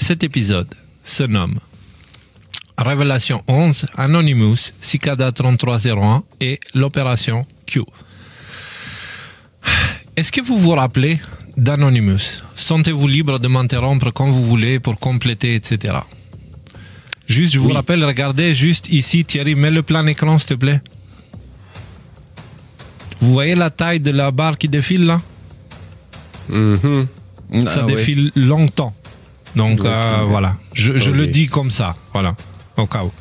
Cet épisode se nomme Révélation 11, Anonymous, Cicada 3301 et l'opération Q. Est-ce que vous vous rappelez d'Anonymous? Sentez-vous libre de m'interrompre quand vous voulez pour compléter, etc. Juste, je vous rappelle, regardez juste ici, Thierry, mets le plan écran, s'il te plaît. Vous voyez la taille de la barre qui défile là? Ça défile longtemps. Donc voilà, je le dis comme ça, voilà, au cas où.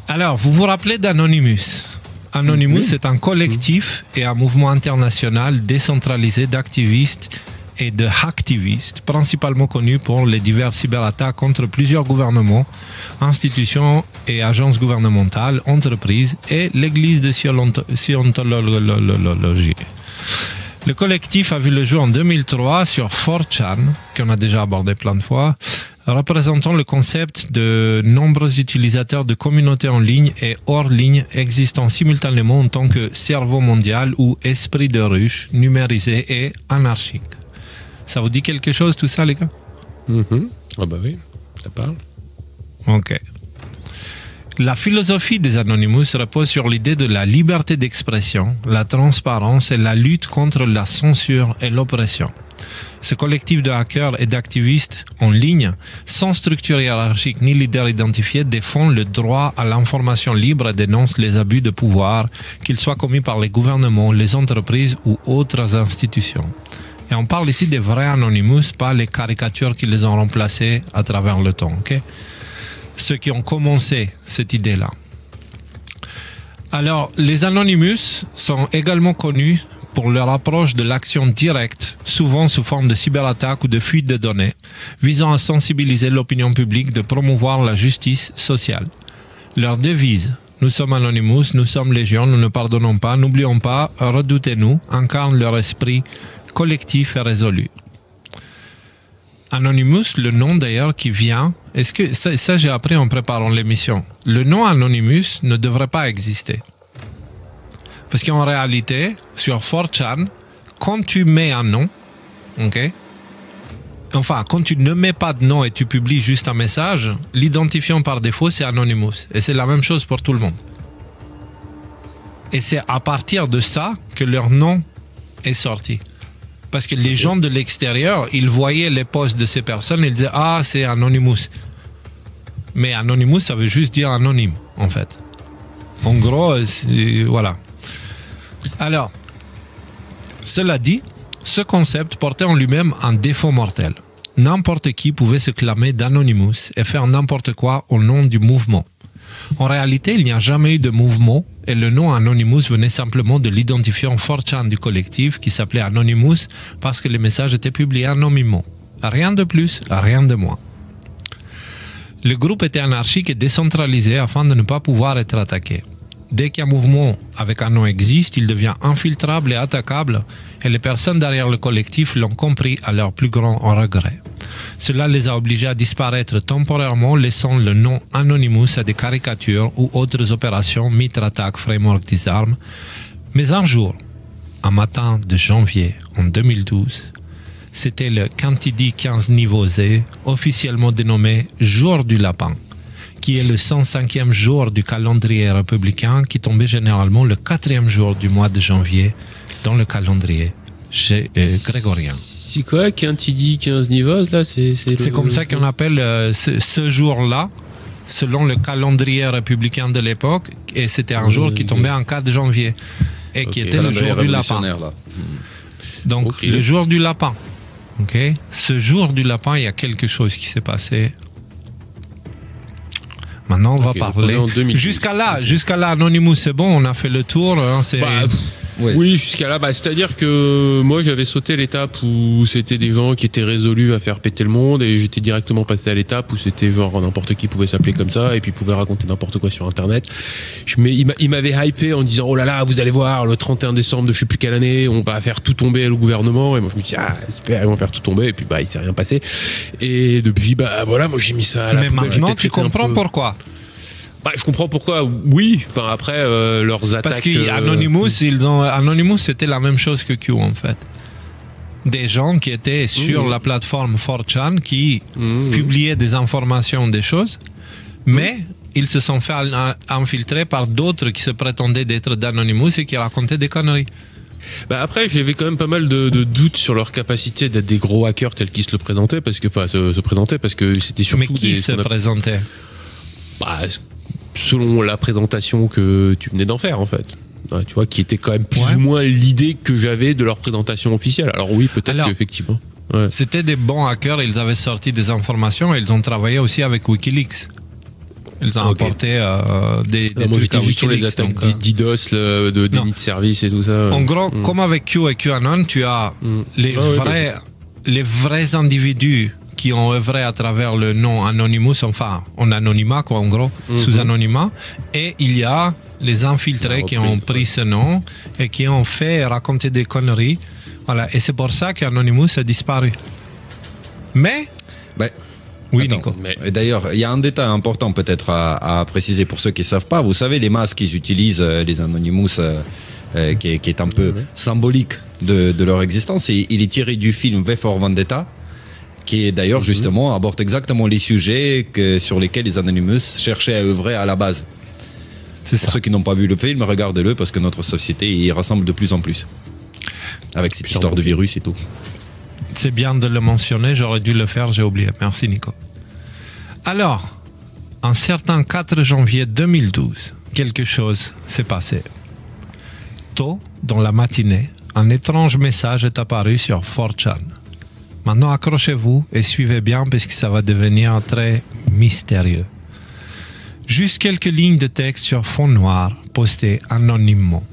Alors, vous vous rappelez d'Anonymous? Anonymous est un collectif et un mouvement international décentralisé d'activistes et de hacktivistes, principalement connus pour les diverses cyberattaques contre plusieurs gouvernements, institutions et agences gouvernementales, entreprises et l'église de Scientologie. Le collectif a vu le jour en 2003 sur 4chan, qu'on a déjà abordé plein de fois, représentant le concept de nombreux utilisateurs de communautés en ligne et hors ligne existant simultanément en tant que cerveau mondial ou esprit de ruche numérisé et anarchique. Ça vous dit quelque chose tout ça, les gars? Ah bah oui, ça parle. Ok. La philosophie des Anonymous repose sur l'idée de la liberté d'expression, la transparence et la lutte contre la censure et l'oppression. Ce collectif de hackers et d'activistes en ligne, sans structure hiérarchique ni leader identifié, défend le droit à l'information libre et dénonce les abus de pouvoir, qu'ils soient commis par les gouvernements, les entreprises ou autres institutions. Et on parle ici des vrais Anonymous, pas les caricatures qui les ont remplacés à travers le temps. Okay? Ceux qui ont commencé cette idée-là. Alors, les Anonymous sont également connus pour leur approche de l'action directe, souvent sous forme de cyberattaque ou de fuite de données, visant à sensibiliser l'opinion publique, de promouvoir la justice sociale. Leur devise, nous sommes Anonymous, nous sommes légion, nous ne pardonnons pas, n'oublions pas, redoutez-nous, incarne leur esprit collectif et résolu. Anonymous, le nom d'ailleurs qui vient, est-ce que ça j'ai appris en préparant l'émission, le nom Anonymous ne devrait pas exister. Parce qu'en réalité, sur 4chan, quand tu mets un nom, ok, enfin, quand tu ne mets pas de nom et tu publies juste un message, l'identifiant par défaut, c'est Anonymous. Et c'est la même chose pour tout le monde. Et c'est à partir de ça que leur nom est sorti. Parce que les gens de l'extérieur, ils voyaient les posts de ces personnes, ils disaient « Ah, c'est Anonymous ». Mais Anonymous, ça veut juste dire anonyme, en fait. En gros, voilà. Alors, cela dit, ce concept portait en lui-même un défaut mortel. N'importe qui pouvait se clamer d'Anonymous et faire n'importe quoi au nom du mouvement. En réalité, il n'y a jamais eu de mouvement et le nom Anonymous venait simplement de l'identifiant 4chan du collectif qui s'appelait Anonymous parce que les messages étaient publiés anonymement. Rien de plus, rien de moins. Le groupe était anarchique et décentralisé afin de ne pas pouvoir être attaqué. Dès qu'un mouvement avec un nom existe, il devient infiltrable et attaquable et les personnes derrière le collectif l'ont compris à leur plus grand regret. Cela les a obligés à disparaître temporairement, laissant le nom Anonymous à des caricatures ou autres opérations Mitra-Attack Framework Disarm. Mais un jour, un matin de janvier en 2012, c'était le Cantidi 15 niveau Z, officiellement dénommé Jour du Lapin, qui est le 105e jour du calendrier républicain qui tombait généralement le 4e jour du mois de janvier dans le calendrier grégorien. C'est quoi, Quintidi 15 niveaux là? C'est comme ça qu'on appelle ce jour-là, selon le calendrier républicain de l'époque, et c'était un jour qui tombait en 4 janvier, et qui était le jour du lapin. Là. Donc, le jour du lapin. Okay. Ce jour du lapin, il y a quelque chose qui s'est passé. Maintenant, on va parler. Jusqu'à là, Anonymous, c'est bon, on a fait le tour. Hein, oui, jusqu'à là, c'est-à-dire que moi, j'avais sauté l'étape où c'était des gens qui étaient résolus à faire péter le monde, et j'étais directement passé à l'étape où c'était genre n'importe qui pouvait s'appeler comme ça, et puis pouvait raconter n'importe quoi sur Internet. Il m'avait hypé en disant « Oh là là, vous allez voir, le 31 décembre de je sais plus quelle année, on va faire tout tomber le gouvernement. » Et moi, je me dis « Ah, super, ils vont faire tout tomber. » Et puis, il s'est rien passé. Et depuis, voilà, moi, j'ai mis ça à la poubelle. Mais maintenant, tu comprends pourquoi. Je comprends pourquoi, oui. Enfin, après, leurs attaques... Parce qu'Anonymous, Anonymous, c'était la même chose que Q, en fait. des gens qui étaient sur la plateforme 4chan qui publiaient des informations, des choses, mais ils se sont fait infiltrer par d'autres qui se prétendaient d'être d'Anonymous et qui racontaient des conneries. Bah après, j'avais quand même pas mal de doutes sur leur capacité d'être des gros hackers tels qu'ils se le présentaient, parce que, enfin, se présentaient, parce que c'était surtout. Mais qui se présentait? Bah, selon la présentation que tu venais d'en faire, en fait. Ouais, tu vois, qui était quand même plus ou moins l'idée que j'avais de leur présentation officielle. Alors oui, peut-être qu'effectivement. Ouais. C'était des bons hackers, ils avaient sorti des informations et ils ont travaillé aussi avec Wikileaks. Ils ont apporté des trucs à juste sur les attaques DDoS, de déni de service et tout ça. En gros, comme avec Q et QAnon, tu as les vrais individus qui ont œuvré à travers le nom Anonymous, enfin en anonymat quoi, en gros, sous anonymat, et il y a les infiltrés qui ont pris ce nom et qui ont fait raconter des conneries. Voilà, et c'est pour ça qu'Anonymous a disparu. Mais... Oui, Nico. Mais d'ailleurs, il y a un détail important peut-être à préciser pour ceux qui ne savent pas. Vous savez, les masques qu'ils utilisent, les Anonymous, qui est un peu symbolique de leur existence, et il est tiré du film V for Vendetta, qui est d'ailleurs justement aborde exactement les sujets sur lesquels les Anonymous cherchaient à œuvrer à la base. C'est pour ceux qui n'ont pas vu le film, regardez-le parce que notre société y ressemble de plus en plus. Avec cette histoire de virus et tout. C'est bien de le mentionner, j'aurais dû le faire, j'ai oublié. Merci Nico. Alors, un certain 4 janvier 2012, quelque chose s'est passé. Tôt, dans la matinée, un étrange message est apparu sur 4chan. Maintenant, accrochez-vous et suivez bien parce que ça va devenir très mystérieux. Juste quelques lignes de texte sur fond noir, postées anonymement.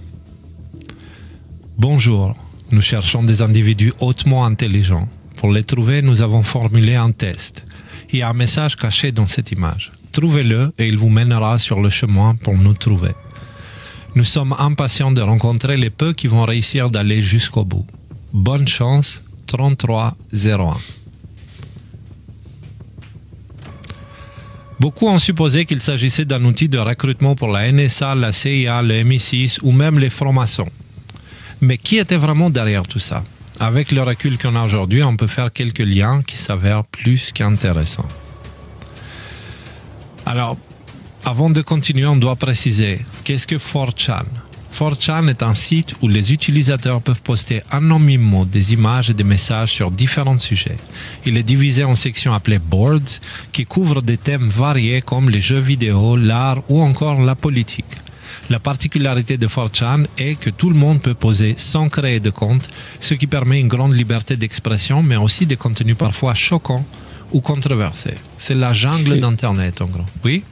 Bonjour. Nous cherchons des individus hautement intelligents. Pour les trouver, nous avons formulé un test. Il y a un message caché dans cette image. Trouvez-le et il vous mènera sur le chemin pour nous trouver. Nous sommes impatients de rencontrer les peu qui vont réussir d'aller jusqu'au bout. Bonne chance, 3301. Beaucoup ont supposé qu'il s'agissait d'un outil de recrutement pour la NSA, la CIA, le MI6 ou même les francs-maçons. Mais qui était vraiment derrière tout ça? Avec le recul qu'on a aujourd'hui, on peut faire quelques liens qui s'avèrent plus qu'intéressants. Alors, avant de continuer, on doit préciser, qu'est-ce que 4chan? 4chan est un site où les utilisateurs peuvent poster anonymement des images et des messages sur différents sujets. Il est divisé en sections appelées boards, qui couvrent des thèmes variés comme les jeux vidéo, l'art ou encore la politique. La particularité de 4chan est que tout le monde peut poser sans créer de compte, ce qui permet une grande liberté d'expression, mais aussi des contenus parfois choquants ou controversés. C'est la jungle d'Internet, en gros. Oui?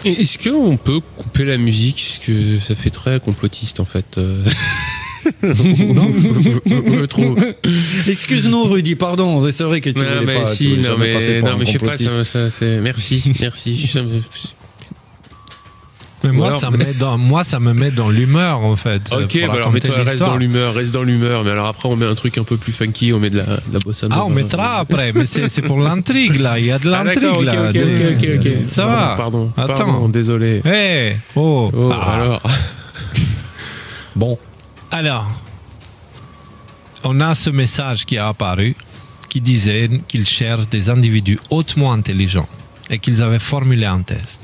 Est-ce qu'on peut couper la musique? Parce que ça fait très complotiste, en fait. Non, trop. Excuse-nous, Rudy, pardon. C'est vrai que tu voulais pas. Si, non, mais je sais pas. Merci. Mais moi, ça me met dans l'humeur, en fait. Ok, bah alors mets-toi, reste dans l'humeur. Mais alors après, on met un truc un peu plus funky, on met de la bossa nova. Ah, on mettra après, mais c'est pour l'intrigue, là. Il y a de l'intrigue, là. Ok. Ça va. Pardon, désolé. Hey, alors. Bon. Alors, on a ce message qui a apparu, qui disait qu'ils cherchent des individus hautement intelligents et qu'ils avaient formulé un test.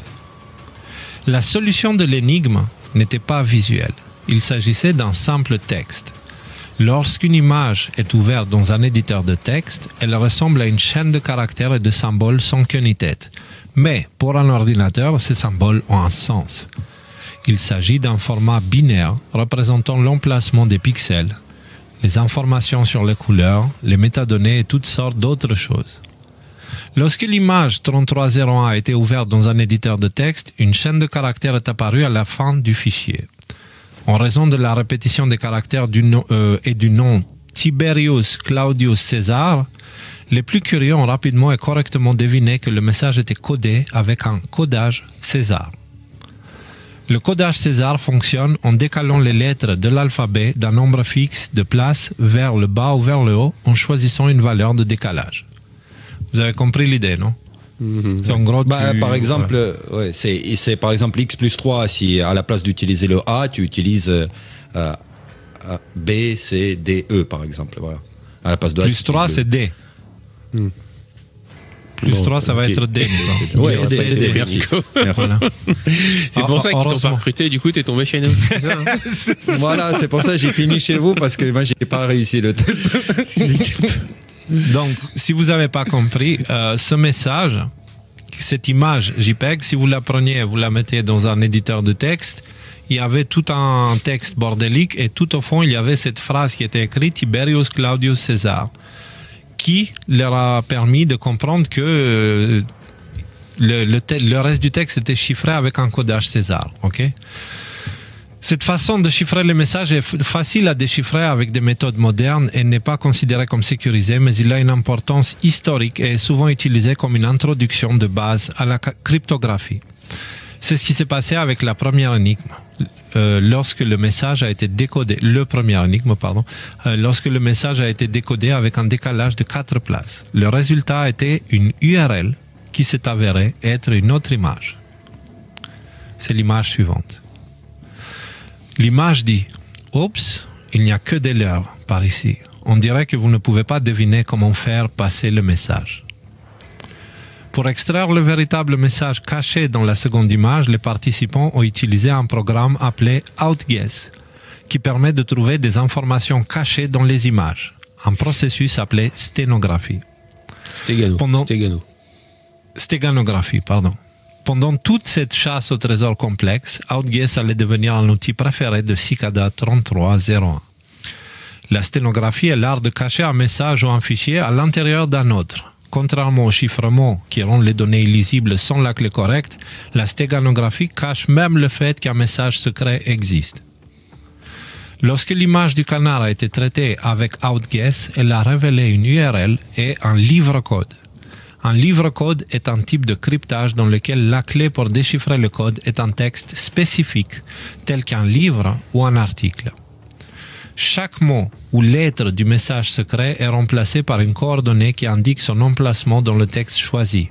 La solution de l'énigme n'était pas visuelle. Il s'agissait d'un simple texte. Lorsqu'une image est ouverte dans un éditeur de texte, elle ressemble à une chaîne de caractères et de symboles sans queue ni tête. Mais pour un ordinateur, ces symboles ont un sens. Il s'agit d'un format binaire représentant l'emplacement des pixels, les informations sur les couleurs, les métadonnées et toutes sortes d'autres choses. Lorsque l'image 3301 a été ouverte dans un éditeur de texte, une chaîne de caractères est apparue à la fin du fichier. En raison de la répétition des caractères et du nom Tiberius Claudius César, les plus curieux ont rapidement et correctement deviné que le message était codé avec un codage César. Le codage César fonctionne en décalant les lettres de l'alphabet d'un nombre fixe de place vers le bas ou vers le haut en choisissant une valeur de décalage. Vous avez compris l'idée, non? C'est en gros, par exemple, c'est par exemple x plus 3, si à la place d'utiliser le A, tu utilises B, C, D, E, par exemple. Voilà. À la place de Plus 3, c'est D. Plus Bon, 3, ça va ok. être D. Ouais, Ça, c'est c'est D, D. merci. Merci. Voilà. C'est pour ça qu'ils t'ont pas Heureusement. recruté, du coup, t'es tombé chez nous. C'est ça, hein Voilà, c'est pour ça que j'ai fini chez vous, parce que moi, j'ai pas réussi le test. Donc, si vous n'avez pas compris, ce message, cette image JPEG, si vous la preniez, vous la mettez dans un éditeur de texte, il y avait tout un texte bordélique et tout au fond, il y avait cette phrase qui était écrite Tiberius Claudius César, qui leur a permis de comprendre que le reste du texte était chiffré avec un codage César. Okay? Cette façon de chiffrer les messages est facile à déchiffrer avec des méthodes modernes et n'est pas considérée comme sécurisée, mais il a une importance historique et est souvent utilisé comme une introduction de base à la cryptographie. C'est ce qui s'est passé avec la première énigme. Lorsque le message a été décodé, lorsque le message a été décodé avec un décalage de 4 places. Le résultat était une URL qui s'est avérée être une autre image. C'est l'image suivante. L'image dit « Oups, il n'y a que des leurres par ici. On dirait que vous ne pouvez pas deviner comment faire passer le message. » Pour extraire le véritable message caché dans la seconde image, les participants ont utilisé un programme appelé Outguess, qui permet de trouver des informations cachées dans les images, un processus appelé sténographie. Stéganographie, pardon. Pendant toute cette chasse au trésor complexe, Outguess allait devenir un outil préféré de Cicada 3301. La sténographie est l'art de cacher un message ou un fichier à l'intérieur d'un autre. Contrairement au chiffrement qui rend les données illisibles sans la clé correcte, la stéganographie cache même le fait qu'un message secret existe. Lorsque l'image du canard a été traitée avec Outguess, elle a révélé une URL et un livre-code. Un livre-code est un type de cryptage dans lequel la clé pour déchiffrer le code est un texte spécifique, tel qu'un livre ou un article. Chaque mot ou lettre du message secret est remplacé par une coordonnée qui indique son emplacement dans le texte choisi.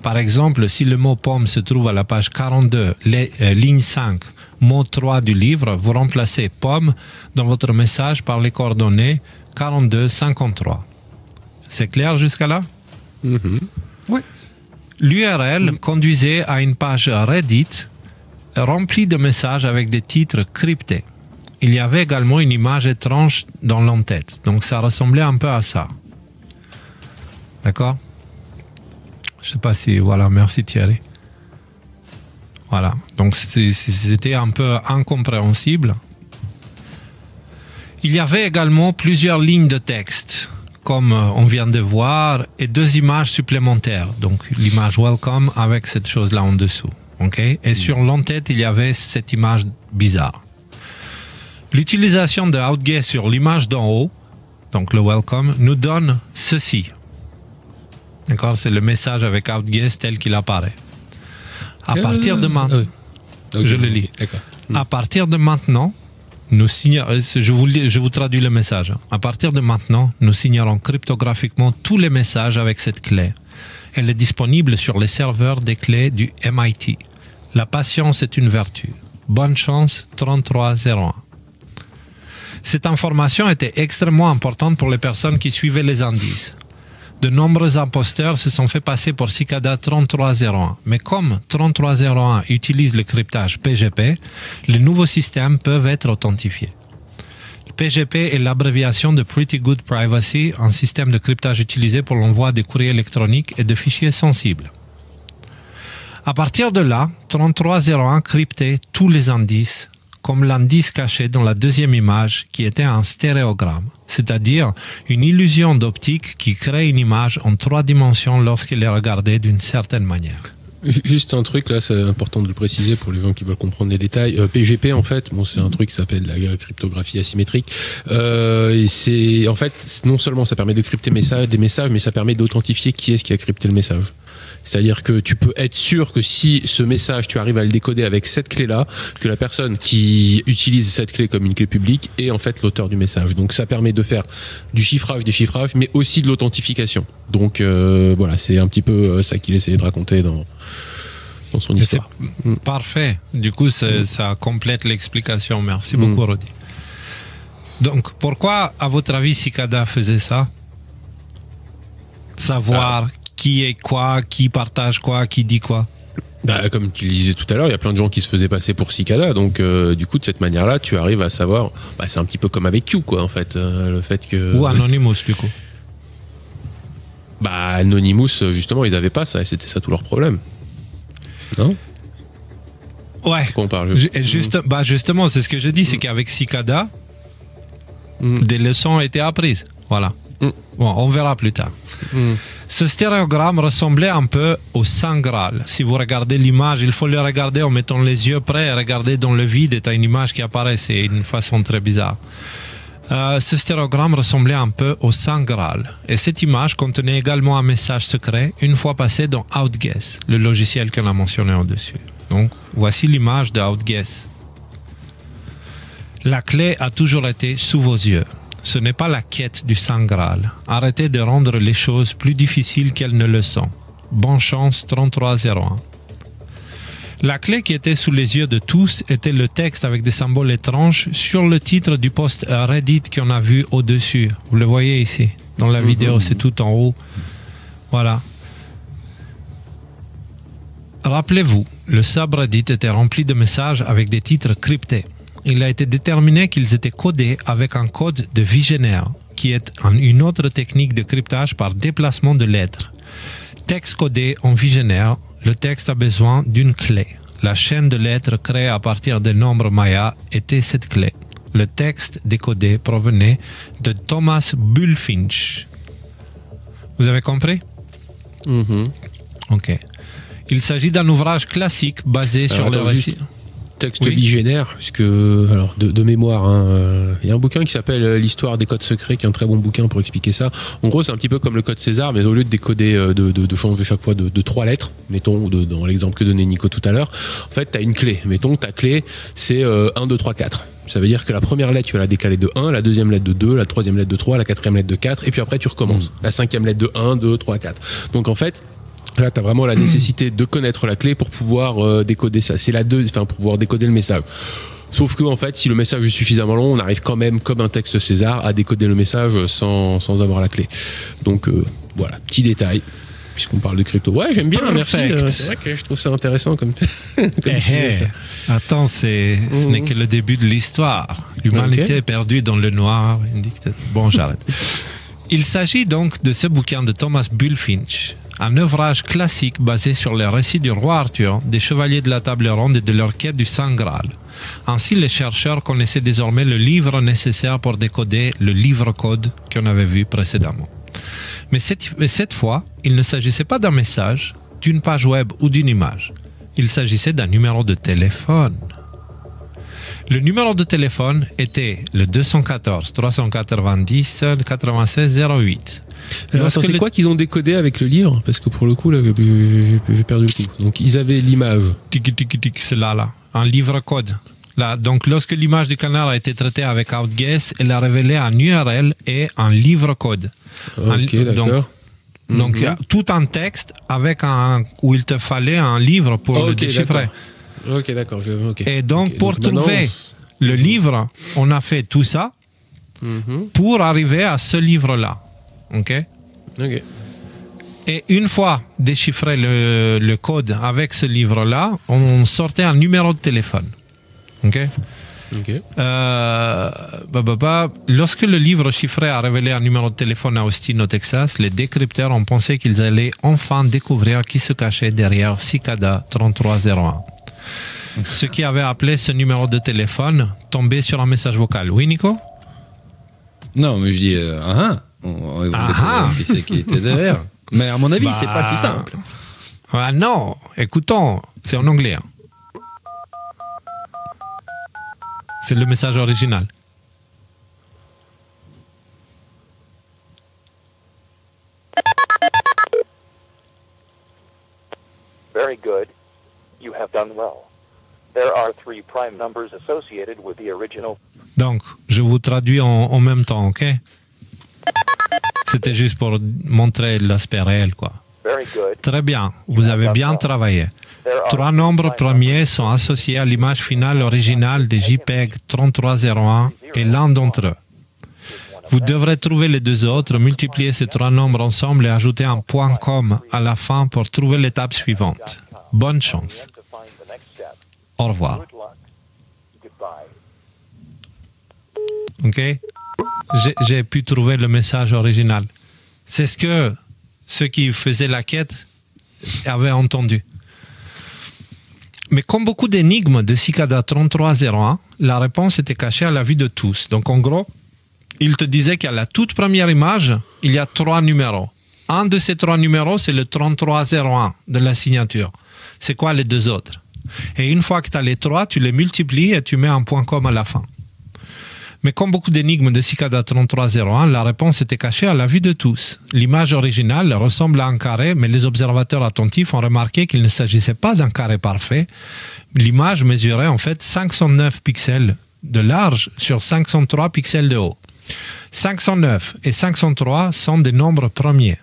Par exemple, si le mot pomme se trouve à la page 42, ligne 5, mot 3 du livre, vous remplacez pomme dans votre message par les coordonnées 42-53. C'est clair jusqu'à là? Oui. L'URL conduisait à une page Reddit remplie de messages avec des titres cryptés. Il y avait également une image étrange dans l'entête. Donc ça ressemblait un peu à ça. D'accord? Je ne sais pas si... Voilà, merci Thierry. Voilà. Donc c'était un peu incompréhensible. Il y avait également plusieurs lignes de texte, comme on vient de voir, et 2 images supplémentaires. Donc l'image welcome avec cette chose-là en dessous. Okay? Et sur l'entête, il y avait cette image bizarre. L'utilisation de Outguess sur l'image d'en haut, donc le welcome, nous donne ceci. D'accord? C'est le message avec Outguess tel qu'il apparaît. À partir de maintenant, je le lis. À partir de maintenant, je vous traduis le message. À partir de maintenant, nous signerons cryptographiquement tous les messages avec cette clé. Elle est disponible sur les serveurs des clés du MIT. La patience est une vertu. Bonne chance, 3301. Cette information était extrêmement importante pour les personnes qui suivaient les indices. De nombreux imposteurs se sont fait passer pour Cicada 3301, mais comme 3301 utilise le cryptage PGP, les nouveaux systèmes peuvent être authentifiés. Le PGP est l'abréviation de Pretty Good Privacy, un système de cryptage utilisé pour l'envoi des courriers électroniques et de fichiers sensibles. À partir de là, 3301 cryptait tous les indices, comme l'indice caché dans la deuxième image qui était un stéréogramme, c'est-à-dire une illusion d'optique qui crée une image en 3 dimensions lorsqu'elle est regardée d'une certaine manière. Juste un truc, là, c'est important de le préciser pour les gens qui veulent comprendre les détails. PGP, en fait, bon, c'est un truc qui s'appelle la cryptographie asymétrique. Et c'est, en fait, non seulement ça permet de crypter des messages, mais ça permet d'authentifier qui est-ce qui a crypté le message. C'est-à-dire que tu peux être sûr que si ce message, tu arrives à le décoder avec cette clé-là, que la personne qui utilise cette clé comme une clé publique est en fait l'auteur du message. Donc ça permet de faire du chiffrage, déchiffrage, mais aussi de l'authentification. Donc voilà, c'est un petit peu ça qu'il essayait de raconter dans son histoire. Parfait. Du coup, ça complète l'explication. Merci beaucoup, Rodi. Donc, pourquoi, à votre avis, Cicada faisait ça? savoir qui est quoi, qui partage quoi, qui dit quoi. Bah, comme tu le disais tout à l'heure, il y a plein de gens qui se faisaient passer pour Cicada, donc du coup de cette manière-là, tu arrives à savoir. Bah, c'est un petit peu comme avec Q, quoi, en fait, le fait que. Ou Anonymous, du coup. Bah, Anonymous, justement, ils n'avaient pas ça, et c'était ça tout leur problème. Non? Ouais. Pourquoi on parle justement, c'est ce que je dis, c'est qu'avec Cicada, des leçons ont été apprises. Voilà. Bon, on verra plus tard. Ce stéréogramme ressemblait un peu au Saint Graal. Si vous regardez l'image, il faut le regarder en mettant les yeux près et regarder dans le vide et tu as une image qui apparaît. C'est une façon très bizarre. Ce stéréogramme ressemblait un peu au Saint Graal. Et cette image contenait également un message secret une fois passé dans Outguess, le logiciel qu'on a mentionné au-dessus. Donc, voici l'image de Outguess. La clé a toujours été sous vos yeux. Ce n'est pas la quête du Saint Graal. Arrêtez de rendre les choses plus difficiles qu'elles ne le sont. Bonne chance 3301. La clé qui était sous les yeux de tous était le texte avec des symboles étranges sur le titre du post Reddit qu'on a vu au-dessus. Vous le voyez ici, dans la vidéo, c'est tout en haut. Voilà. Rappelez-vous, le subreddit était rempli de messages avec des titres cryptés. Il a été déterminé qu'ils étaient codés avec un code de Vigenère, qui est une autre technique de cryptage par déplacement de lettres. Texte codé en Vigenère, le texte a besoin d'une clé. La chaîne de lettres créée à partir des nombres mayas était cette clé. Le texte décodé provenait de Thomas Bulfinch. Vous avez compris? Ok. Il s'agit d'un ouvrage classique basé sur le récit. Texte bigénaire, puisque, alors, de mémoire, il y a un bouquin qui s'appelle L'histoire des codes secrets, qui est un très bon bouquin pour expliquer ça. En gros, c'est un petit peu comme le code César, mais au lieu de décoder, de changer chaque fois de 3 lettres, mettons, dans l'exemple que donnait Nico tout à l'heure, en fait, tu as une clé. Mettons, ta clé, c'est 1, 2, 3, 4. Ça veut dire que la première lettre, tu vas la décaler de 1, la deuxième lettre de 2, la troisième lettre de 3, la quatrième lettre de 4, et puis après, tu recommences. La cinquième lettre de 1, 2, 3, 4. Donc, en fait, là, tu as vraiment la nécessité de connaître la clé pour pouvoir décoder ça. C'est pour pouvoir décoder le message. Sauf que, en fait, si le message est suffisamment long, on arrive quand même, comme un texte César, à décoder le message sans avoir la clé. Donc, voilà, petit détail, puisqu'on parle de crypto. Ouais, j'aime bien, merci. C'est vrai que je trouve ça intéressant comme sujet, ça. Attends, ce n'est que le début de l'histoire. L'humanité est perdue dans le noir. Bon, j'arrête. Il s'agit donc de ce bouquin de Thomas Bulfinch, un ouvrage classique basé sur les récits du roi Arthur, des chevaliers de la table ronde et de leur quête du Saint Graal. Ainsi, les chercheurs connaissaient désormais le livre nécessaire pour décoder le livre-code qu'on avait vu précédemment. Mais cette fois, il ne s'agissait pas d'un message, d'une page web ou d'une image. Il s'agissait d'un numéro de téléphone. Le numéro de téléphone était le 214 390 96 08. Alors, c'est quoi qu'ils ont décodé avec le livre? Parce que pour le coup, là, j'ai perdu le coup. Donc, ils avaient l'image. C'est là. Un livre code. Là, donc, lorsque l'image du canard a été traitée avec Outguess, elle a révélé un URL et un livre code. Ok, d'accord. Donc, tout un texte avec où il te fallait un livre pour le déchiffrer. Ok, d'accord. Et donc, pour trouver le livre, on a fait tout ça pour arriver à ce livre-là. Ok. Et une fois déchiffré le code avec ce livre-là, on sortait un numéro de téléphone. Ok. Lorsque le livre chiffré a révélé un numéro de téléphone à Austin, au Texas, les décrypteurs ont pensé qu'ils allaient enfin découvrir qui se cachait derrière Cicada 3301. Ceux qui avaient appelé ce numéro de téléphone tombaient sur un message vocal. Oui, Nico? Non, mais je dis on va découvrir qui c'est qui était derrière. Mais à mon avis, c'est pas si simple. Non, écoutons, c'est en anglais. C'est le message original. Very good. You have done well. There are 3 prime numbers associated with the original. Donc, je vous traduis en même temps, ok? C'était juste pour montrer l'aspect réel, quoi. Très bien, vous avez bien travaillé. 3 nombres premiers sont associés à l'image finale originale des JPEG 3301 et l'un d'entre eux. Vous devrez trouver les deux autres, multiplier ces trois nombres ensemble et ajouter un .com à la fin pour trouver l'étape suivante. Bonne chance. Au revoir. Ok? J'ai pu trouver le message original. C'est ce que ceux qui faisaient la quête avaient entendu. Mais comme beaucoup d'énigmes de Cicada 3301, la réponse était cachée à la vue de tous. Donc en gros, il te disait qu'à la toute première image, il y a 3 numéros. Un de ces 3 numéros, c'est le 3301 de la signature. C'est quoi les deux autres? Et une fois que tu as les 3, tu les multiplies et tu mets un .com à la fin. Mais comme beaucoup d'énigmes de Cicada 3301, la réponse était cachée à la vue de tous. L'image originale ressemble à un carré, mais les observateurs attentifs ont remarqué qu'il ne s'agissait pas d'un carré parfait. L'image mesurait en fait 509 pixels de large sur 503 pixels de haut. 509 et 503 sont des nombres premiers.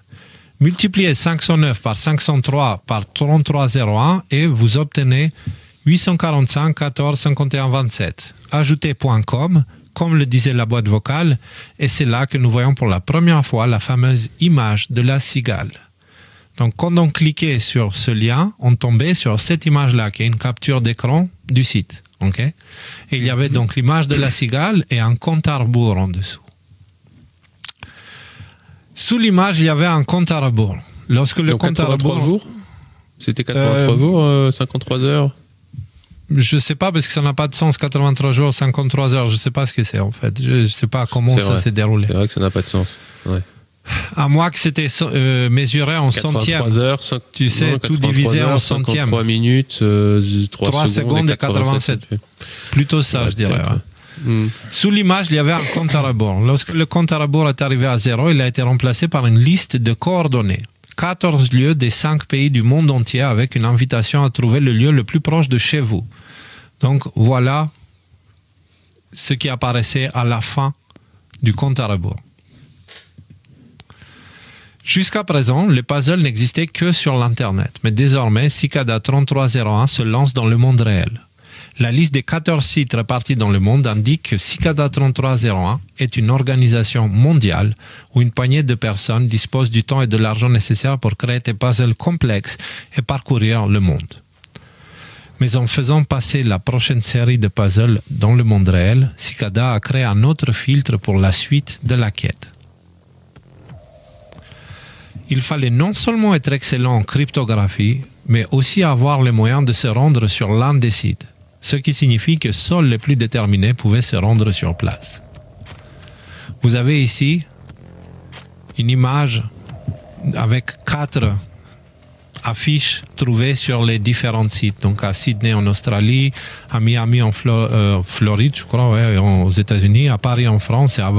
Multipliez 509 par 503 par 3301 et vous obtenez 845 14 51 27. Ajoutez .com, comme le disait la boîte vocale, et c'est là que nous voyons pour la première fois la fameuse image de la cigale. Donc quand on cliquait sur ce lien, on tombait sur cette image-là, qui est une capture d'écran du site. Okay? Et il y avait donc l'image de la cigale et un compte à rebours en dessous. Sous l'image, il y avait un compte à rebours. Lorsque le compte à rebours... jours. C'était 83 jours, 53 heures. Je ne sais pas, parce que ça n'a pas de sens, 83 jours, 53 heures, je ne sais pas ce que c'est en fait. Je ne sais pas comment ça s'est déroulé. C'est vrai que ça n'a pas de sens. Ouais. À moins que c'était mesuré en centièmes. 83 heures, tu sais, non, tout divisé en centièmes. 3 minutes, 3 secondes et 87. Plutôt ça, je dirais. Ouais. Sous l'image, il y avait un compte à rebours. Lorsque le compte à rebours est arrivé à 0, il a été remplacé par une liste de coordonnées. 14 lieux des 5 pays du monde entier avec une invitation à trouver le lieu le plus proche de chez vous. Donc voilà ce qui apparaissait à la fin du compte à rebours. Jusqu'à présent, les puzzles n'existaient que sur l'Internet, mais désormais, Cicada 3301 se lance dans le monde réel. La liste des 14 sites répartis dans le monde indique que Cicada 3301 est une organisation mondiale où une poignée de personnes dispose du temps et de l'argent nécessaires pour créer des puzzles complexes et parcourir le monde. Mais en faisant passer la prochaine série de puzzles dans le monde réel, Cicada a créé un autre filtre pour la suite de la quête. Il fallait non seulement être excellent en cryptographie, mais aussi avoir les moyens de se rendre sur l'un des sites. Ce qui signifie que seuls les plus déterminés pouvaient se rendre sur place. Vous avez ici une image avec 4 affiches trouvées sur les différents sites. Donc à Sydney en Australie, à Miami en Floride, je crois, ouais, aux États-Unis, à Paris en France et à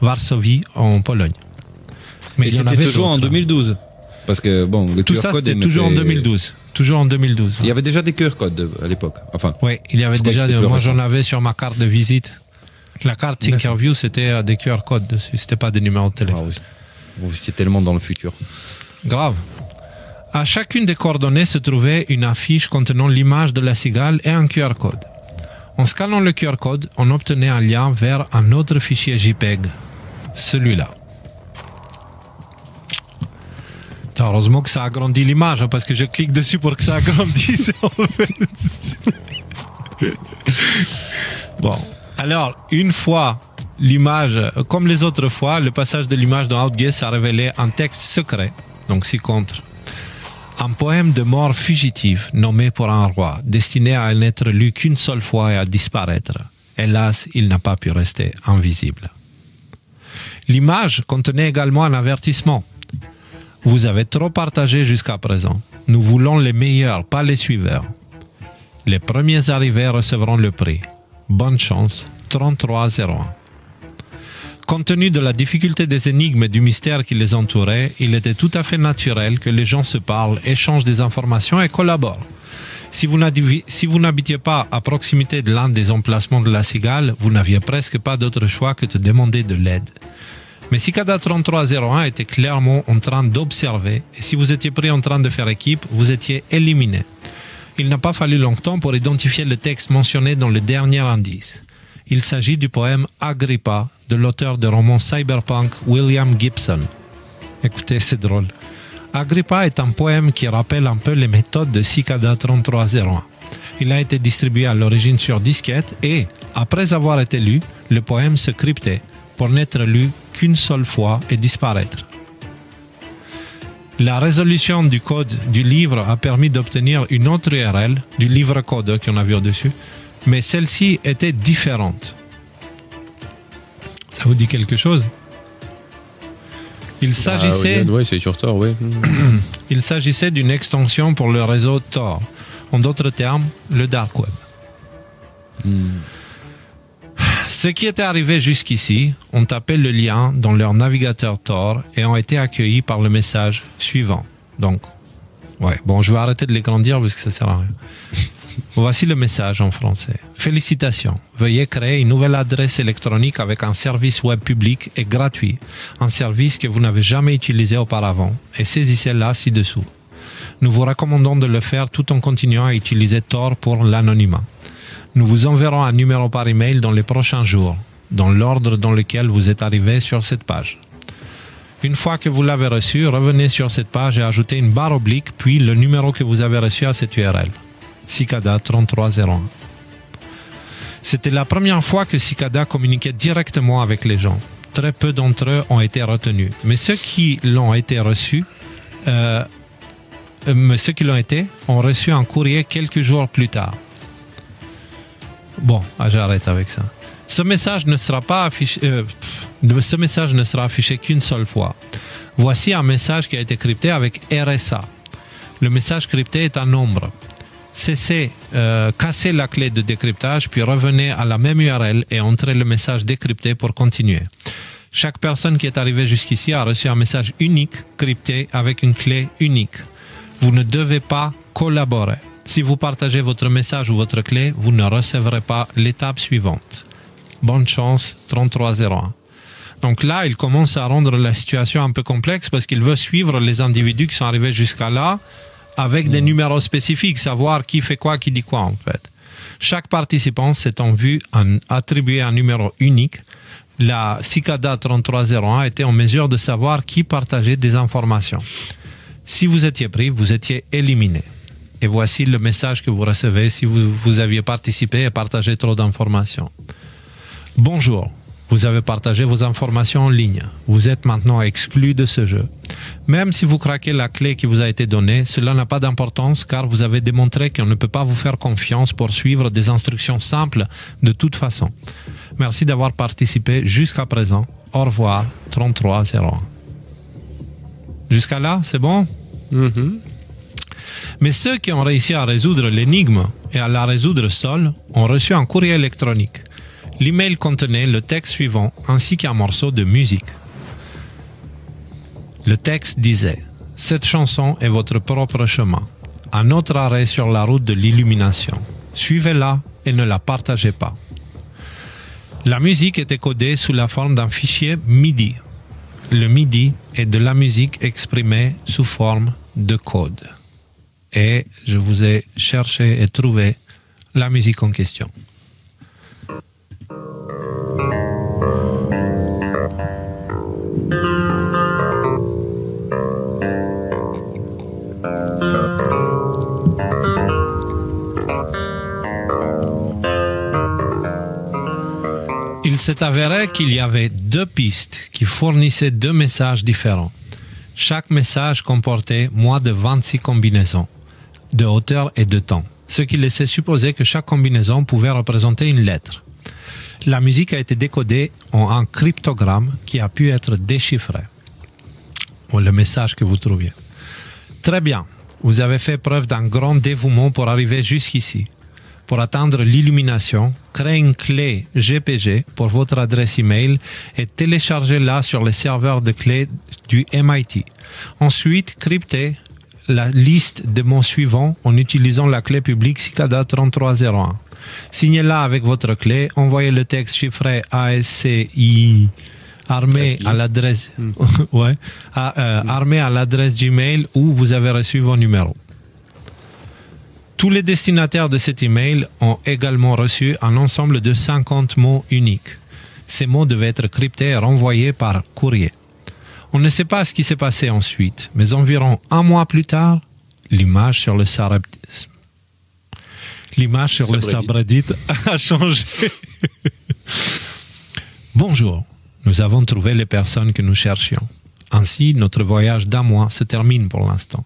Varsovie en Pologne. Mais c'était toujours en 2012. Parce que bon, le tout QR ça code c'était toujours en 2012. Toujours en 2012. Il y avait déjà des QR codes à l'époque. Enfin. Oui, il y avait déjà. Moi, j'en avais sur ma carte de visite. La carte Thinkerview, c'était des QR codes dessus. C'était pas des numéros de téléphone. C'est tellement dans le futur. Grave. À chacune des coordonnées se trouvait une affiche contenant l'image de la cigale et un QR code. En scannant le QR code, on obtenait un lien vers un autre fichier JPEG. Celui-là. Heureusement que ça agrandit l'image, parce que je clique dessus pour que ça agrandisse. En fait. Bon, alors, une fois l'image, comme les autres fois, le passage de l'image dans Outguess a révélé un texte secret, donc ci-contre. Un poème de mort fugitive nommé pour un roi, destiné à n'être lu qu'une seule fois et à disparaître. Hélas, il n'a pas pu rester invisible. L'image contenait également un avertissement. Vous avez trop partagé jusqu'à présent. Nous voulons les meilleurs, pas les suiveurs. Les premiers arrivés recevront le prix. Bonne chance, 3301. Compte tenu de la difficulté des énigmes et du mystère qui les entourait, il était tout à fait naturel que les gens se parlent, échangent des informations et collaborent. Si vous n'habitiez pas à proximité de l'un des emplacements de la cigale, vous n'aviez presque pas d'autre choix que de demander de l'aide. Mais Cicada 3301 était clairement en train d'observer, et si vous étiez pris en train de faire équipe, vous étiez éliminé. Il n'a pas fallu longtemps pour identifier le texte mentionné dans le dernier indice. Il s'agit du poème Agrippa de l'auteur de romans cyberpunk William Gibson. Écoutez, c'est drôle. Agrippa est un poème qui rappelle un peu les méthodes de Cicada 3301. Il a été distribué à l'origine sur disquette et, après avoir été lu, le poème se cryptait pour n'être lu qu'une seule fois et disparaître. La résolution du code du livre a permis d'obtenir une autre URL du livre code qu'on a vu au-dessus, mais celle-ci était différente. Ça vous dit quelque chose? Il s'agissait ouais, c'est sur Tor, ouais. Il s'agissait d'une extension pour le réseau Tor, en d'autres termes, le Dark Web. Ceux qui étaient arrivés jusqu'ici ont tapé le lien dans leur navigateur Tor et ont été accueillis par le message suivant. Donc, ouais, bon, je vais arrêter de l'agrandir parce que ça sert à rien. Voici le message en français. Félicitations. Veuillez créer une nouvelle adresse électronique avec un service web public et gratuit, un service que vous n'avez jamais utilisé auparavant, et saisissez-la ci-dessous. Nous vous recommandons de le faire tout en continuant à utiliser Tor pour l'anonymat. Nous vous enverrons un numéro par email dans les prochains jours, dans l'ordre dans lequel vous êtes arrivé sur cette page. Une fois que vous l'avez reçu, revenez sur cette page et ajoutez une barre oblique, puis le numéro que vous avez reçu à cette URL. Cicada 3301. C'était la première fois que Cicada communiquait directement avec les gens. Très peu d'entre eux ont été retenus. Mais ceux qui l'ont été ont reçu un courrier quelques jours plus tard. Bon, j'arrête avec ça. Ce message ne sera affiché qu'une seule fois. Voici un message qui a été crypté avec RSA. Le message crypté est un nombre. Cassez la clé de décryptage, puis revenez à la même URL et entrez le message décrypté pour continuer. Chaque personne qui est arrivée jusqu'ici a reçu un message unique, crypté avec une clé unique. Vous ne devez pas collaborer. Si vous partagez votre message ou votre clé, vous ne recevrez pas l'étape suivante. Bonne chance, 3301. Donc là, il commence à rendre la situation un peu complexe parce qu'il veut suivre les individus qui sont arrivés jusqu'à là avec des numéros spécifiques, savoir qui fait quoi, qui dit quoi en fait. Chaque participant s'est en vue attribuer un numéro unique. La Cicada 3301 était en mesure de savoir qui partageait des informations. Si vous étiez pris, vous étiez éliminé. Et voici le message que vous recevez si vous aviez participé et partagé trop d'informations. Bonjour, vous avez partagé vos informations en ligne. Vous êtes maintenant exclu de ce jeu. Même si vous craquez la clé qui vous a été donnée, cela n'a pas d'importance car vous avez démontré qu'on ne peut pas vous faire confiance pour suivre des instructions simples de toute façon. Merci d'avoir participé jusqu'à présent. Au revoir, 3301. Jusqu'à là, c'est bon? Mais ceux qui ont réussi à résoudre l'énigme et à la résoudre seuls ont reçu un courrier électronique. L'email contenait le texte suivant ainsi qu'un morceau de musique. Le texte disait « Cette chanson est votre propre chemin. Un autre arrêt sur la route de l'illumination. Suivez-la et ne la partagez pas. » La musique était codée sous la forme d'un fichier MIDI. Le MIDI est de la musique exprimée sous forme de code. Et je vous ai cherché et trouvé la musique en question. Il s'est avéré qu'il y avait deux pistes qui fournissaient deux messages différents. Chaque message comportait moins de 26 combinaisons de hauteur et de temps, ce qui laissait supposer que chaque combinaison pouvait représenter une lettre. La musique a été décodée en un cryptogramme qui a pu être déchiffré. Le message que vous trouviez. Très bien, vous avez fait preuve d'un grand dévouement pour arriver jusqu'ici. Pour atteindre l'illumination, créez une clé GPG pour votre adresse email et téléchargez-la sur les serveurs de clés du MIT. Ensuite, cryptez la liste des mots suivants en utilisant la clé publique Cicada 3301. Signez-la avec votre clé, envoyez le texte chiffré ASCII armé à l'adresse armé à l'adresse Gmail où vous avez reçu vos numéros. Tous les destinataires de cet email ont également reçu un ensemble de 50 mots uniques. Ces mots devaient être cryptés et renvoyés par courrier. On ne sait pas ce qui s'est passé ensuite, mais environ un mois plus tard, l'image sur le subreddit a changé. Bonjour, nous avons trouvé les personnes que nous cherchions. Ainsi, notre voyage d'un mois se termine pour l'instant.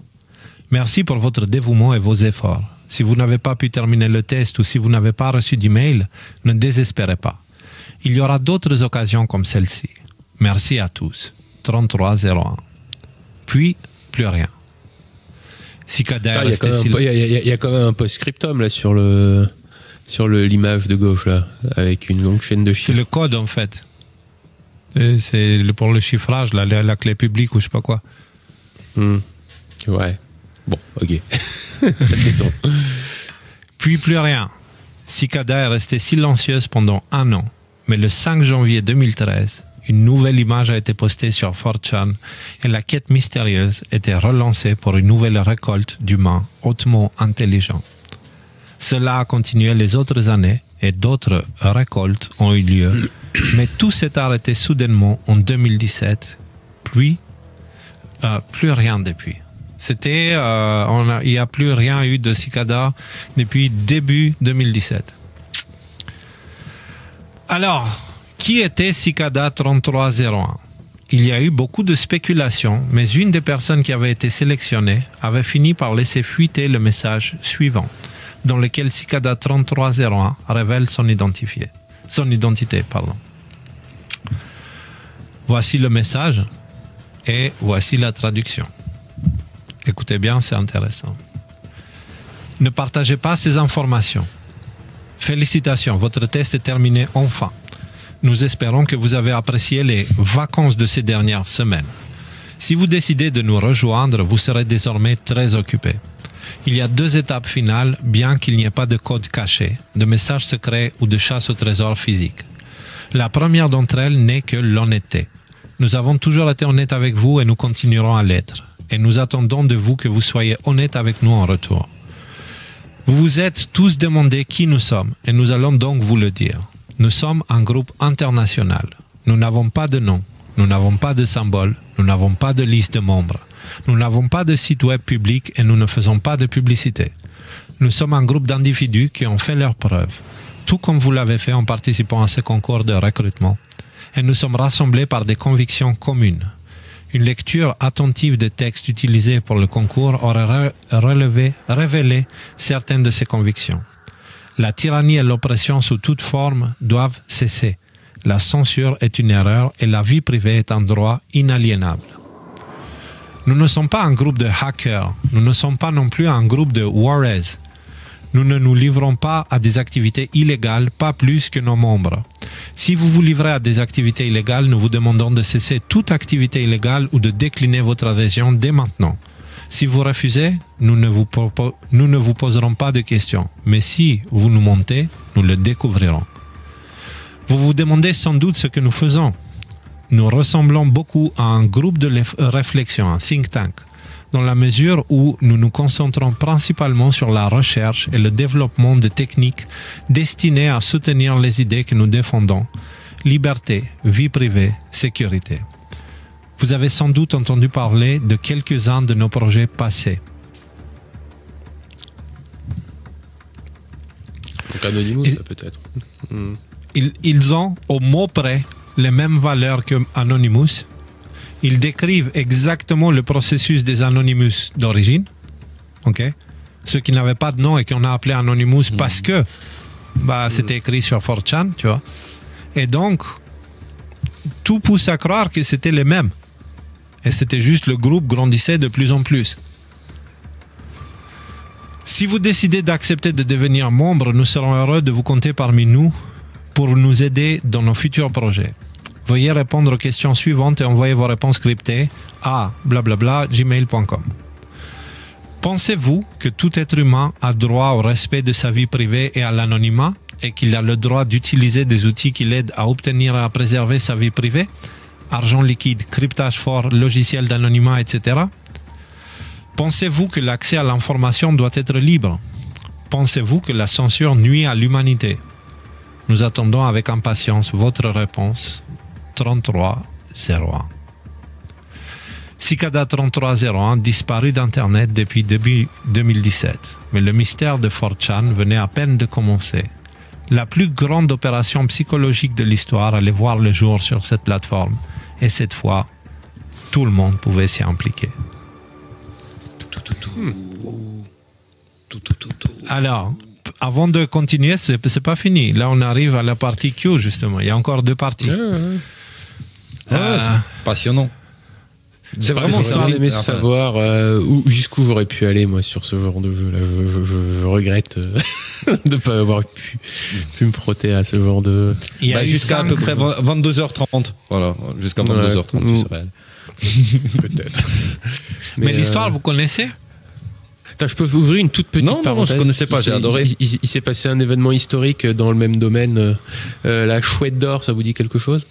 Merci pour votre dévouement et vos efforts. Si vous n'avez pas pu terminer le test ou si vous n'avez pas reçu d'email, ne désespérez pas. Il y aura d'autres occasions comme celle-ci. Merci à tous. 3301. Puis, plus rien. Cicada Il y a quand même un post-scriptum là sur l'image de gauche là, avec une longue chaîne de chiffres. C'est le code en fait. C'est pour le chiffrage, la clé publique ou je sais pas quoi. Ouais. Bon, ok. Puis plus rien. Cicada est restée silencieuse pendant 1 an. Mais le 5 janvier 2013, une nouvelle image a été postée sur 4chan et la quête mystérieuse était relancée pour une nouvelle récolte d'humains hautement intelligents. Cela a continué les autres années et d'autres récoltes ont eu lieu, mais tout s'est arrêté soudainement en 2017, puis plus rien depuis. Il n'y a plus rien eu de Cicada depuis début 2017. Alors, qui était Cicada 3301 ? Il y a eu beaucoup de spéculations, mais une des personnes qui avait été sélectionnée avait fini par laisser fuiter le message suivant, dans lequel Cicada 3301 révèle son identité. Voici le message et voici la traduction. Écoutez bien, c'est intéressant. Ne partagez pas ces informations. Félicitations, votre test est terminé enfin. Nous espérons que vous avez apprécié les vacances de ces dernières semaines. Si vous décidez de nous rejoindre, vous serez désormais très occupé. Il y a 2 étapes finales, bien qu'il n'y ait pas de code caché, de message secret ou de chasse au trésor physique. La première d'entre elles n'est que l'honnêteté. Nous avons toujours été honnêtes avec vous et nous continuerons à l'être. Et nous attendons de vous que vous soyez honnêtes avec nous en retour. Vous vous êtes tous demandé qui nous sommes et nous allons donc vous le dire. Nous sommes un groupe international. Nous n'avons pas de nom, nous n'avons pas de symbole, nous n'avons pas de liste de membres. Nous n'avons pas de site web public et nous ne faisons pas de publicité. Nous sommes un groupe d'individus qui ont fait leurs preuves, tout comme vous l'avez fait en participant à ce concours de recrutement. Et nous sommes rassemblés par des convictions communes. Une lecture attentive des textes utilisés pour le concours aurait révélé certaines de ces convictions. La tyrannie et l'oppression sous toute forme doivent cesser. La censure est une erreur et la vie privée est un droit inaliénable. Nous ne sommes pas un groupe de hackers, nous ne sommes pas non plus un groupe de warriors. Nous ne nous livrons pas à des activités illégales, pas plus que nos membres. Si vous vous livrez à des activités illégales, nous vous demandons de cesser toute activité illégale ou de décliner votre adhésion dès maintenant. Si vous refusez, nous ne vous poserons pas de questions. Mais si vous nous mentez, nous le découvrirons. Vous vous demandez sans doute ce que nous faisons. Nous ressemblons beaucoup à un groupe de réflexion, un think tank, dans la mesure où nous nous concentrons principalement sur la recherche et le développement de techniques destinées à soutenir les idées que nous défendons, liberté, vie privée, sécurité. Vous avez sans doute entendu parler de quelques-uns de nos projets passés. Donc Anonymous, peut-être. Ils ont, au mot près, les mêmes valeurs que Anonymous. Ils décrivent exactement le processus des Anonymous d'origine, okay? Ceux qui n'avaient pas de nom et qu'on a appelé Anonymous parce que c'était écrit sur 4chan, tu vois. Et donc, tout pousse à croire que c'était les mêmes. Et c'était juste le groupe grandissait de plus en plus. Si vous décidez d'accepter de devenir membre, nous serons heureux de vous compter parmi nous pour nous aider dans nos futurs projets. Veuillez répondre aux questions suivantes et envoyer vos réponses cryptées à blablabla@gmail.com. Pensez-vous que tout être humain a droit au respect de sa vie privée et à l'anonymat et qu'il a le droit d'utiliser des outils qui l'aident à obtenir et à préserver sa vie privée? Argent liquide, cryptage fort, logiciel d'anonymat, etc. Pensez-vous que l'accès à l'information doit être libre? Pensez-vous que la censure nuit à l'humanité? Nous attendons avec impatience votre réponse. 3301. Cicada 3301 disparu d'Internet depuis début 2017. Mais le mystère de 4chan venait à peine de commencer. La plus grande opération psychologique de l'histoire allait voir le jour sur cette plateforme. Et cette fois, tout le monde pouvait s'y impliquer. Alors, avant de continuer, c'est pas fini. Là, on arrive à la partie Q, justement. Il y a encore 2 parties. C'est passionnant. C'est vraiment ça. J'aurais aimé savoir jusqu'où j'aurais pu aller, moi, sur ce genre de jeu. Là, je regrette de ne pas avoir pu me frotter à ce genre de. Jusqu'à à peu près 22h30. Voilà, jusqu'à 22h30, tu serais. Peut-être. Mais l'histoire, vous connaissez? Je peux vous ouvrir une toute petite parenthèse. Non, je ne connaissais pas, j'ai adoré. Il s'est passé un événement historique dans le même domaine. La Chouette d'Or, ça vous dit quelque chose?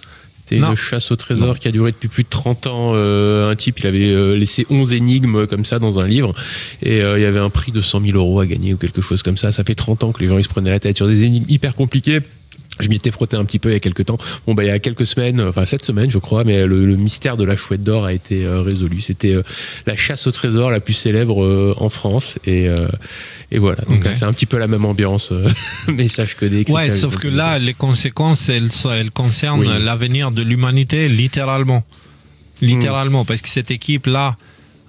C'était une chasse au trésor qui a duré depuis plus de 30 ans. Un type, il avait laissé 11 énigmes comme ça dans un livre. Et il y avait un prix de 100 000 € à gagner ou quelque chose comme ça. Ça fait 30 ans que les gens ils se prenaient la tête sur des énigmes hyper compliquées. Je m'y étais frotté un petit peu il y a quelques temps. Bon, il y a quelques semaines, enfin cette semaine, je crois, mais le mystère de la Chouette d'Or a été résolu. C'était la chasse au trésor la plus célèbre en France. Et voilà. Donc c'est un petit peu la même ambiance, message que des. Ouais, sauf que là, les conséquences, elles concernent l'avenir de l'humanité, littéralement. Littéralement, parce que cette équipe-là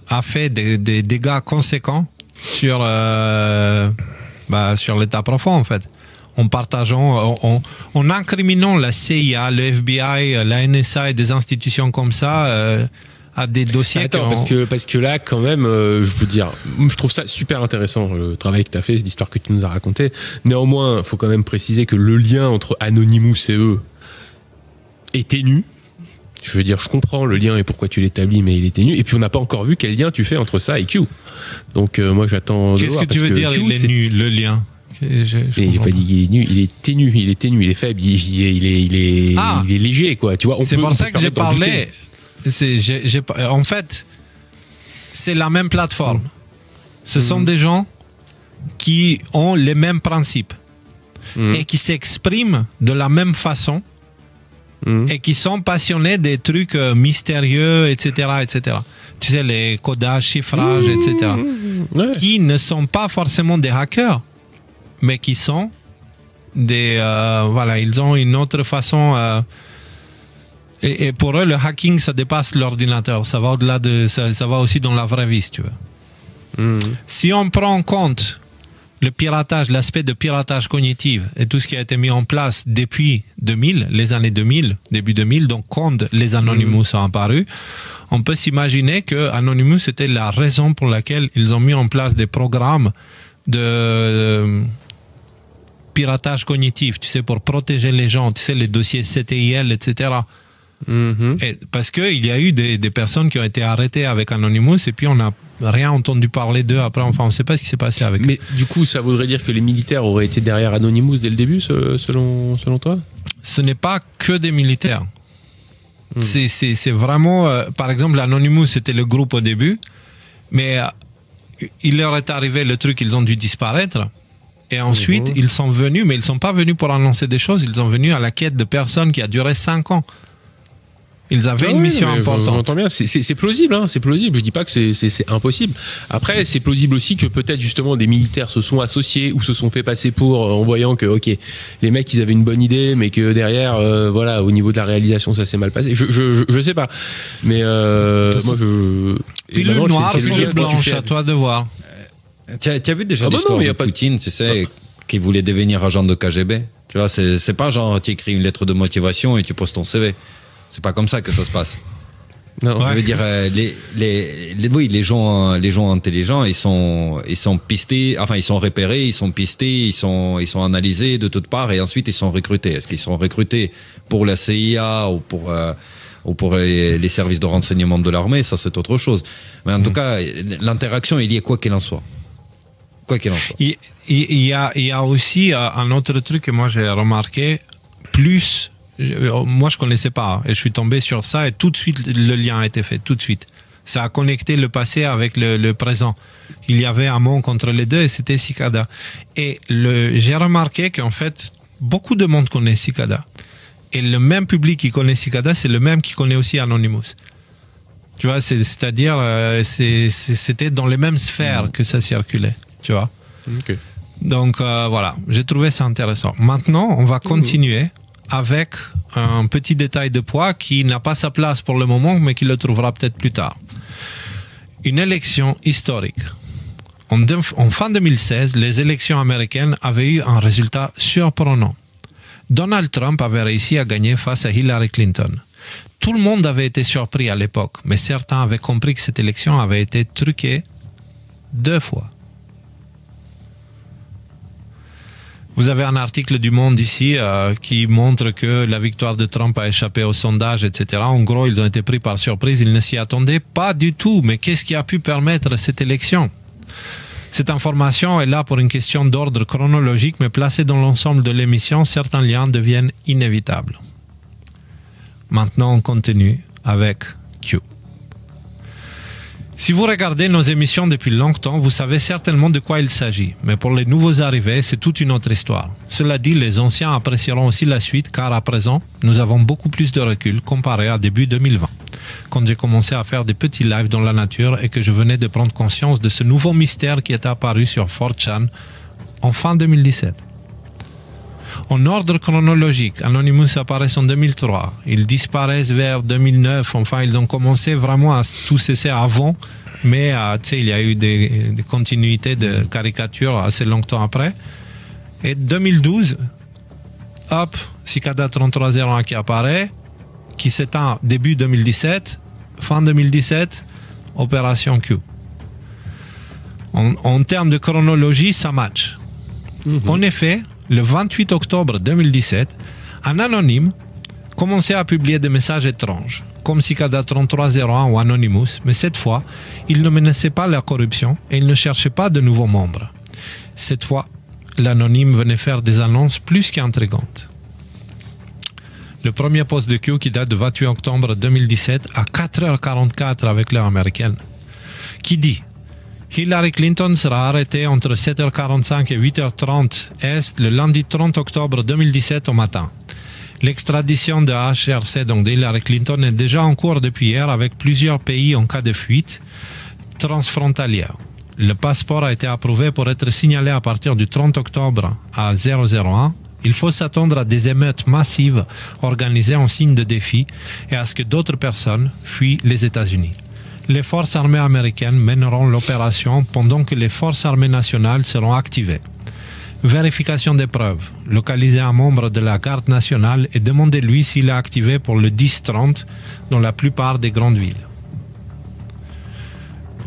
a fait des dégâts conséquents sur l'état profond, en fait. En partageant, en incriminant la CIA, le FBI, la NSA et des institutions comme ça à des dossiers. Attends, parce que là, quand même, je veux dire, je trouve ça super intéressant, le travail que tu as fait, l'histoire que tu nous as racontée. Néanmoins, il faut quand même préciser que le lien entre Anonymous et eux est ténu. Je veux dire, je comprends le lien et pourquoi tu l'établis, mais il est ténu. Et puis, on n'a pas encore vu quel lien tu fais entre ça et Q. Donc, moi, j'attends. Qu'est-ce que tu veux dire, il est nu, le lien? J'ai pas dit qu'il est nu, il est ténu, il est faible, il est léger, quoi. Tu vois, c'est pour ça que j'ai parlé. En fait, c'est la même plateforme. Ce sont des gens qui ont les mêmes principes et qui s'expriment de la même façon et qui sont passionnés des trucs mystérieux, etc., etc. Tu sais, les codages, chiffrages, etc. Qui ne sont pas forcément des hackers, mais qui sont des... ils ont une autre façon... et pour eux, le hacking, ça dépasse l'ordinateur. Ça va au-delà de... Ça va aussi dans la vraie vie, si tu veux. Si on prend en compte le piratage, l'aspect de piratage cognitif et tout ce qui a été mis en place depuis 2000, les années 2000, début 2000, donc quand les Anonymous sont apparus, on peut s'imaginer que Anonymous était la raison pour laquelle ils ont mis en place des programmes de piratage cognitif, tu sais, pour protéger les gens, tu sais, les dossiers CTIL, etc. Et parce qu'il y a eu des personnes qui ont été arrêtées avec Anonymous et puis on n'a rien entendu parler d'eux après. Enfin, on ne sait pas ce qui s'est passé avec eux. Mais du coup, ça voudrait dire que les militaires auraient été derrière Anonymous dès le début, selon toi? Ce n'est pas que des militaires. C'est vraiment... par exemple, Anonymous, c'était le groupe au début, mais il leur est arrivé le truc, ils ont dû disparaître. Et ensuite, ils sont venus, mais ils ne sont pas venus pour annoncer des choses, ils sont venus à la quête de personnes qui a duré 5 ans. Ils avaient une mission importante. J'entends bien, c'est plausible, hein, c'est plausible. Je dis pas que c'est impossible. Après, c'est plausible aussi que peut-être justement des militaires se sont associés ou se sont fait passer pour en voyant que les mecs ils avaient une bonne idée, mais que derrière, au niveau de la réalisation, ça s'est mal passé. Je sais pas, mais moi pilule noire, pilule blanche, à toi de voir. Tu as vu déjà l'histoire de Poutine, tu sais, qui voulait devenir agent de KGB. Tu vois, c'est pas genre tu écris une lettre de motivation et tu poses ton CV. C'est pas comme ça que ça se passe. Non, je veux dire, les gens intelligents, ils sont pistés, enfin ils sont repérés, ils sont pistés, ils sont analysés de toutes parts et ensuite ils sont recrutés. Est-ce qu'ils sont recrutés pour la CIA ou pour les services de renseignement de l'armée? Ça c'est autre chose. Mais en tout cas, l'interaction il y est quoi qu'il en soit. Quoi qu'il en soit. Il y a aussi un autre truc que moi j'ai remarqué, moi je connaissais pas et je suis tombé sur ça et tout de suite le lien a été fait, tout de suite. Ça a connecté le passé avec le présent. Il y avait un mot contre les deux et c'était Cicada. Et j'ai remarqué qu'en fait beaucoup de monde connaît Cicada. Et le même public qui connaît Cicada, c'est le même qui connaît aussi Anonymous. Tu vois, c'est-à-dire, c'était dans les mêmes sphères que ça circulait, tu vois. Ok. Donc voilà, j'ai trouvé ça intéressant. Maintenant, on va continuer avec un petit détail de poids qui n'a pas sa place pour le moment, mais qui le trouvera peut-être plus tard. Une élection historique. En fin 2016, les élections américaines avaient eu un résultat surprenant. Donald Trump avait réussi à gagner face à Hillary Clinton. Tout le monde avait été surpris à l'époque, mais certains avaient compris que cette élection avait été truquée 2 fois. Vous avez un article du Monde ici qui montre que la victoire de Trump a échappé au sondage, etc. En gros, ils ont été pris par surprise, ils ne s'y attendaient pas du tout. Mais qu'est-ce qui a pu permettre cette élection ? Cette information est là pour une question d'ordre chronologique, mais placée dans l'ensemble de l'émission, certains liens deviennent inévitables. Maintenant, on continue avec Q. Si vous regardez nos émissions depuis longtemps, vous savez certainement de quoi il s'agit. Mais pour les nouveaux arrivés, c'est toute une autre histoire. Cela dit, les anciens apprécieront aussi la suite, car à présent, nous avons beaucoup plus de recul comparé à début 2020, quand j'ai commencé à faire des petits lives dans la nature et que je venais de prendre conscience de ce nouveau mystère qui est apparu sur 4chan en fin 2017. En ordre chronologique, Anonymous apparaît en 2003. Ils disparaissent vers 2009. Enfin, ils ont commencé vraiment à tout cesser avant. Mais il y a eu des continuités de caricatures assez longtemps après. Et 2012, hop, Cicada 3301 qui apparaît, qui s'éteint début 2017, fin 2017, Opération Q. En termes de chronologie, ça match. En effet, le 28 octobre 2017, un anonyme commençait à publier des messages étranges, comme Cicada 3301 ou Anonymous, mais cette fois, il ne menaçait pas la corruption et il ne cherchait pas de nouveaux membres. Cette fois, l'anonyme venait faire des annonces plus qu'intrigantes. Le premier post de Q qui date de 28 octobre 2017 à 4h44 avec l'heure américaine, qui dit Hillary Clinton sera arrêtée entre 7h45 et 8h30 Est le lundi 30 octobre 2017 au matin. L'extradition de HRC, donc de Hillary Clinton, est déjà en cours depuis hier avec plusieurs pays en cas de fuite transfrontalière. Le passeport a été approuvé pour être signalé à partir du 30 octobre à 001. Il faut s'attendre à des émeutes massives organisées en signe de défi et à ce que d'autres personnes fuient les États-Unis. Les forces armées américaines mèneront l'opération pendant que les forces armées nationales seront activées. Vérification des preuves. Localisez un membre de la garde nationale et demandez-lui s'il est activé pour le 10-30 dans la plupart des grandes villes.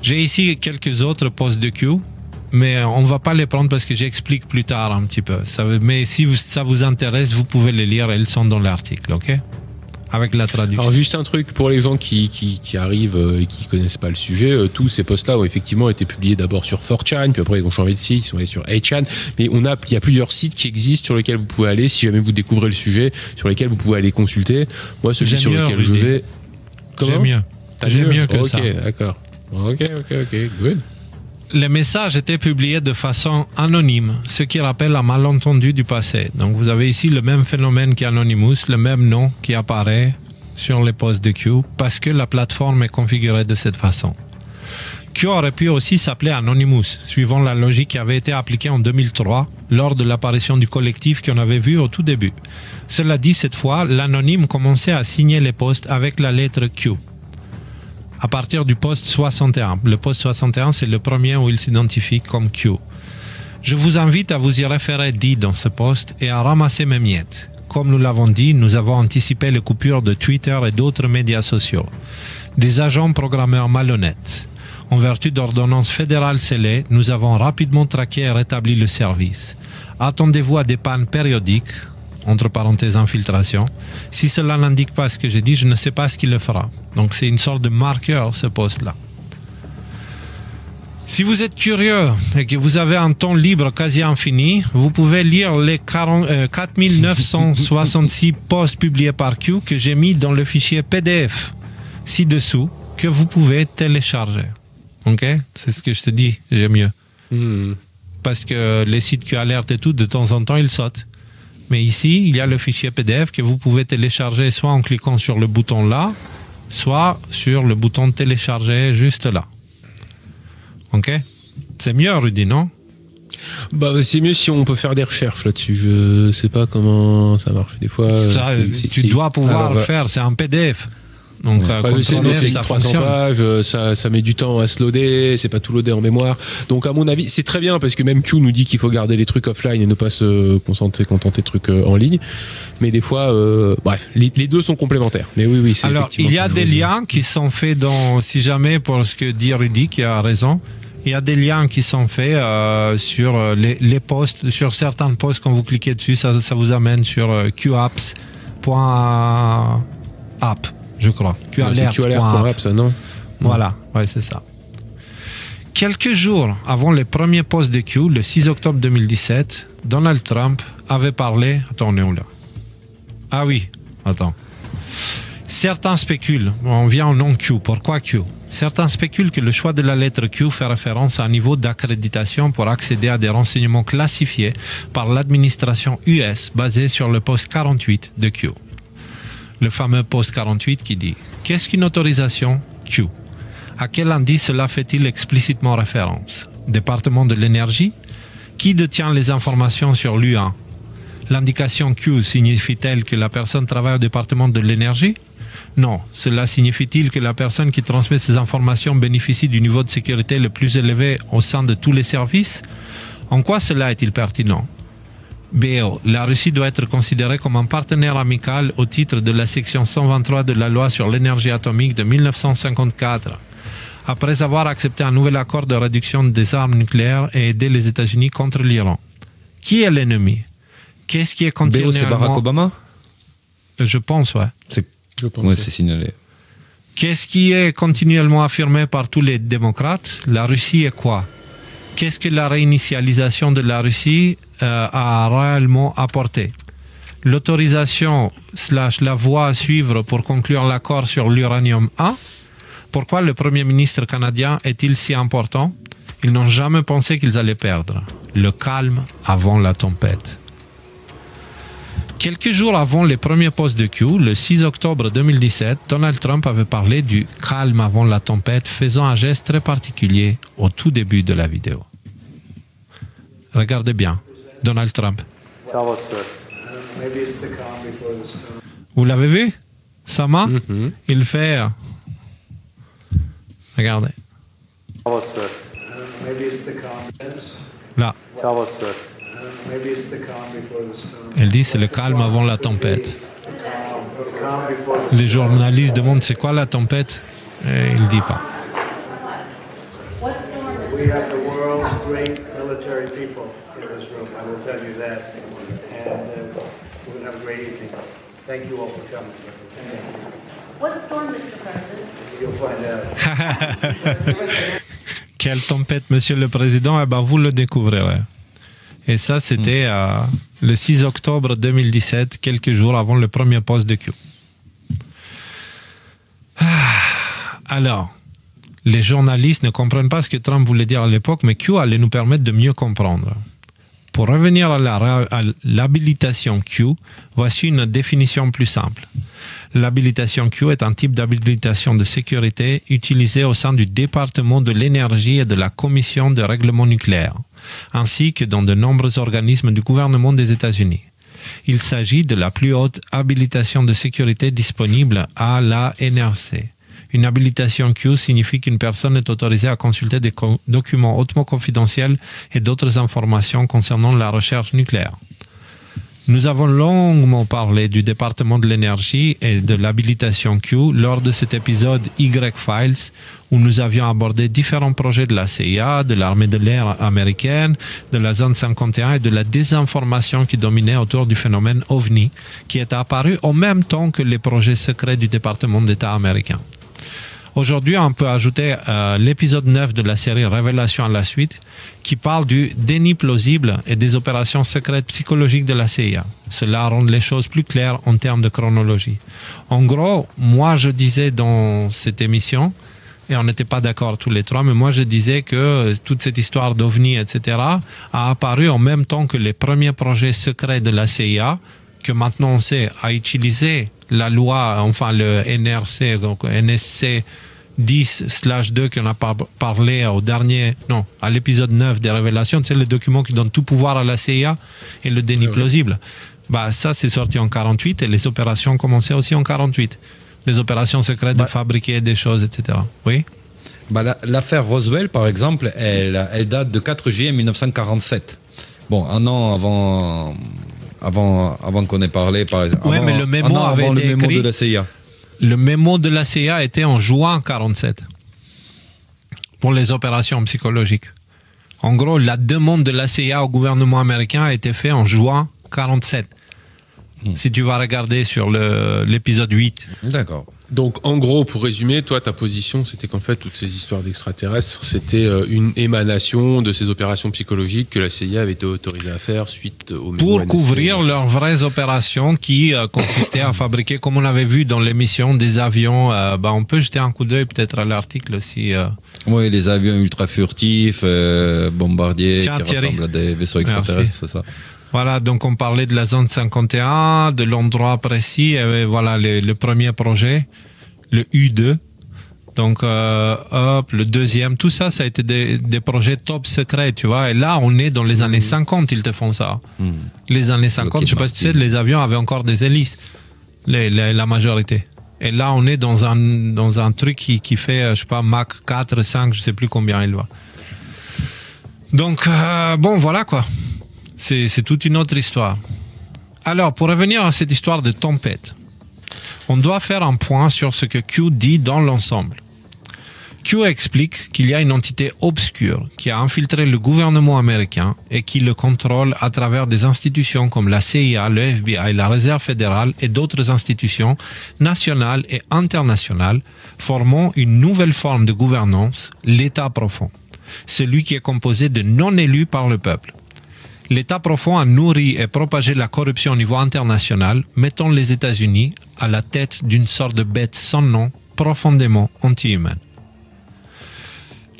J'ai ici quelques autres posts de Q, mais on ne va pas les prendre parce que j'explique plus tard un petit peu. Mais si ça vous intéresse, vous pouvez les lire, elles sont dans l'article, ok ? Avec la traduction. Alors juste un truc pour les gens qui arrivent et qui connaissent pas le sujet, tous ces posts-là ont effectivement été publiés d'abord sur 4chan, puis après ils ont changé de site, ils sont allés sur 8chan, mais il y a plusieurs sites qui existent sur lesquels vous pouvez aller si jamais vous découvrez le sujet, sur lesquels vous pouvez aller consulter. Moi, celui sur lequel je vais... Comment ? J'aime mieux. J'ai mieux que ça. Ok, d'accord. Ok, good. Les messages étaient publiés de façon anonyme, ce qui rappelle un malentendu du passé. Donc vous avez ici le même phénomène qu'Anonymous, le même nom qui apparaît sur les posts de Q, parce que la plateforme est configurée de cette façon. Q aurait pu aussi s'appeler Anonymous, suivant la logique qui avait été appliquée en 2003, lors de l'apparition du collectif qu'on avait vu au tout début. Cela dit, cette fois, l'anonyme commençait à signer les posts avec la lettre Q. À partir du post 61. Le post 61, c'est le premier où il s'identifie comme Q. Je vous invite à vous y référer dit dans ce post et à ramasser mes miettes. Comme nous l'avons dit, nous avons anticipé les coupures de Twitter et d'autres médias sociaux. Des agents programmeurs malhonnêtes. En vertu d'ordonnances fédérales scellées, nous avons rapidement traqué et rétabli le service. Attendez-vous à des pannes périodiques, entre parenthèses infiltration. Si cela n'indique pas ce que j'ai dit, je ne sais pas ce qu'il le fera. Donc c'est une sorte de marqueur, ce poste-là. Si vous êtes curieux et que vous avez un temps libre quasi infini, vous pouvez lire les 4966 posts publiés par Q que j'ai mis dans le fichier PDF ci-dessous que vous pouvez télécharger. Ok ? C'est ce que je te dis, j'aime mieux. Parce que les sites Q-Alert et tout, de temps en temps, ils sautent. Mais ici, il y a le fichier PDF que vous pouvez télécharger soit en cliquant sur le bouton là, soit sur le bouton télécharger juste là. Ok? C'est mieux, Rudy, non? Bah, c'est mieux si on peut faire des recherches là-dessus. Je sais pas comment ça marche. Des fois, Ça, tu dois pouvoir le faire, c'est un PDF. Donc, c'est 300 pages, ça met du temps à se loader, c'est pas tout loadé en mémoire. Donc, à mon avis, c'est très bien parce que même Q nous dit qu'il faut garder les trucs offline et ne pas se contenter de trucs en ligne. Mais des fois, bref, les deux sont complémentaires. Mais oui, c'est alors, il y a des liens qui sont faits dans, si jamais, pour ce que dit Rudy, qui a raison, il y a des liens qui sont faits sur les posts, sur certains posts, quand vous cliquez dessus, ça vous amène sur qapps.app. Je crois. QAlert.app, ça, non? Voilà, ouais, c'est ça. Quelques jours avant les premiers posts de Q, le 6 octobre 2017, Donald Trump avait parlé... Attends, on est où là? Ah oui, attends. Certains spéculent, on vient au nom Q, pourquoi Q? Certains spéculent que le choix de la lettre Q fait référence à un niveau d'accréditation pour accéder à des renseignements classifiés par l'administration US basé sur le poste 48 de Q. Le fameux poste 48 qui dit « Qu'est-ce qu'une autorisation Q ?» À quel indice cela fait-il explicitement référence? Département de l'énergie? Qui détient les informations sur l'UA? L'indication Q signifie-t-elle que la personne travaille au département de l'énergie? Non. Cela signifie-t-il que la personne qui transmet ces informations bénéficie du niveau de sécurité le plus élevé au sein de tous les services? En quoi cela est-il pertinent? BO. La Russie doit être considérée comme un partenaire amical au titre de la section 123 de la loi sur l'énergie atomique de 1954. Après avoir accepté un nouvel accord de réduction des armes nucléaires et aidé les États-Unis contre l'Iran. Qui est l'ennemi? Qu'est-ce qui est continuellement... BO, c'est Barack Obama? Je pense, ouais. C'est signalé. Qu'est-ce qui est continuellement affirmé par tous les démocrates? La Russie est quoi? Qu'est-ce que la réinitialisation de la Russie a réellement apporté? L'autorisation / la voie à suivre pour conclure l'accord sur l'uranium 1? Pourquoi le Premier ministre canadien est-il si important? Ils n'ont jamais pensé qu'ils allaient perdre. Le calme avant la tempête. Quelques jours avant les premiers posts de Q, le 6 octobre 2017, Donald Trump avait parlé du calme avant la tempête, faisant un geste très particulier au tout début de la vidéo. Regardez bien, Donald Trump. Vous l'avez vu? Sa main, il fait... Regardez. Là. Elle dit c'est le calme avant la tempête. Les journalistes demandent c'est quoi la tempête? Et il ne dit pas. Quelle tempête, Monsieur le Président? Eh ben, vous le découvrirez. Et ça, c'était le 6 octobre 2017, quelques jours avant le premier post de Q. Alors, les journalistes ne comprennent pas ce que Trump voulait dire à l'époque, mais Q allait nous permettre de mieux comprendre. Pour revenir à l'habilitation Q, voici une définition plus simple. L'habilitation Q est un type d'habilitation de sécurité utilisé au sein du département de l'énergie et de la commission de règlement nucléaire, ainsi que dans de nombreux organismes du gouvernement des États-Unis. Il s'agit de la plus haute habilitation de sécurité disponible à la NRC. Une habilitation Q signifie qu'une personne est autorisée à consulter des documents hautement confidentiels et d'autres informations concernant la recherche nucléaire. Nous avons longuement parlé du département de l'énergie et de l'habilitation Q lors de cet épisode Y-Files où nous avions abordé différents projets de la CIA, de l'armée de l'air américaine, de la zone 51 et de la désinformation qui dominait autour du phénomène OVNI qui est apparu en même temps que les projets secrets du département d'État américain. Aujourd'hui, on peut ajouter l'épisode 9 de la série Révélation à la suite qui parle du déni plausible et des opérations secrètes psychologiques de la CIA. Cela rend les choses plus claires en termes de chronologie. En gros, moi je disais dans cette émission, et on n'était pas d'accord tous les trois, mais moi je disais que toute cette histoire d'OVNI, etc., a apparu en même temps que les premiers projets secrets de la CIA, que maintenant on sait, a utilisé la loi, enfin le NRC, donc NSC 10/2 qu'on a parlé à l'épisode 9 des révélations, c'est le document qui donne tout pouvoir à la CIA et le déni plausible. Bah, ça, c'est sorti en 48 et les opérations ont commencé aussi en 48. Les opérations secrètes de fabriquer des choses, etc. Oui. Bah, l'affaire Roswell, par exemple, elle date de 4 juillet 1947. Bon, un an avant qu'on ait parlé, par exemple. Oui, mais le mémo avait été le mémo écrit, de la CIA. Le mémo de la CIA était en juin 47 pour les opérations psychologiques. En gros, la demande de la CIA au gouvernement américain a été faite en juin 47. Si tu vas regarder sur l'épisode 8. D'accord. Donc, en gros, pour résumer, toi, ta position, c'était qu'en fait, toutes ces histoires d'extraterrestres, c'était une émanation de ces opérations psychologiques que la CIA avait été autorisée à faire suite au... Pour couvrir leurs vraies opérations qui consistaient à fabriquer, comme on avait vu dans l'émission, des avions. On peut jeter un coup d'œil peut-être à l'article aussi. Oui, les avions ultra furtifs, bombardiers, qui ressemblent à des vaisseaux extraterrestres, c'est ça. Voilà, donc on parlait de la zone 51, de l'endroit précis, et voilà le premier projet, le U2. Donc, le deuxième, tout ça, ça a été des projets top secrets, tu vois. Et là, on est dans les années 50, ils te font ça. Les années 50, je sais pas si tu sais, les avions avaient encore des hélices, la majorité. Et là, on est dans un truc qui fait, je sais pas, Mach 4, 5, je sais plus combien il va. Donc, voilà quoi. C'est toute une autre histoire. Alors, pour revenir à cette histoire de tempête, on doit faire un point sur ce que Q dit dans l'ensemble. Q explique qu'il y a une entité obscure qui a infiltré le gouvernement américain et qui le contrôle à travers des institutions comme la CIA, le FBI, la Réserve fédérale et d'autres institutions nationales et internationales, formant une nouvelle forme de gouvernance, l'État profond, celui qui est composé de non-élus par le peuple. L'État profond a nourri et propagé la corruption au niveau international, mettant les États-Unis à la tête d'une sorte de bête sans nom, profondément anti-humaine.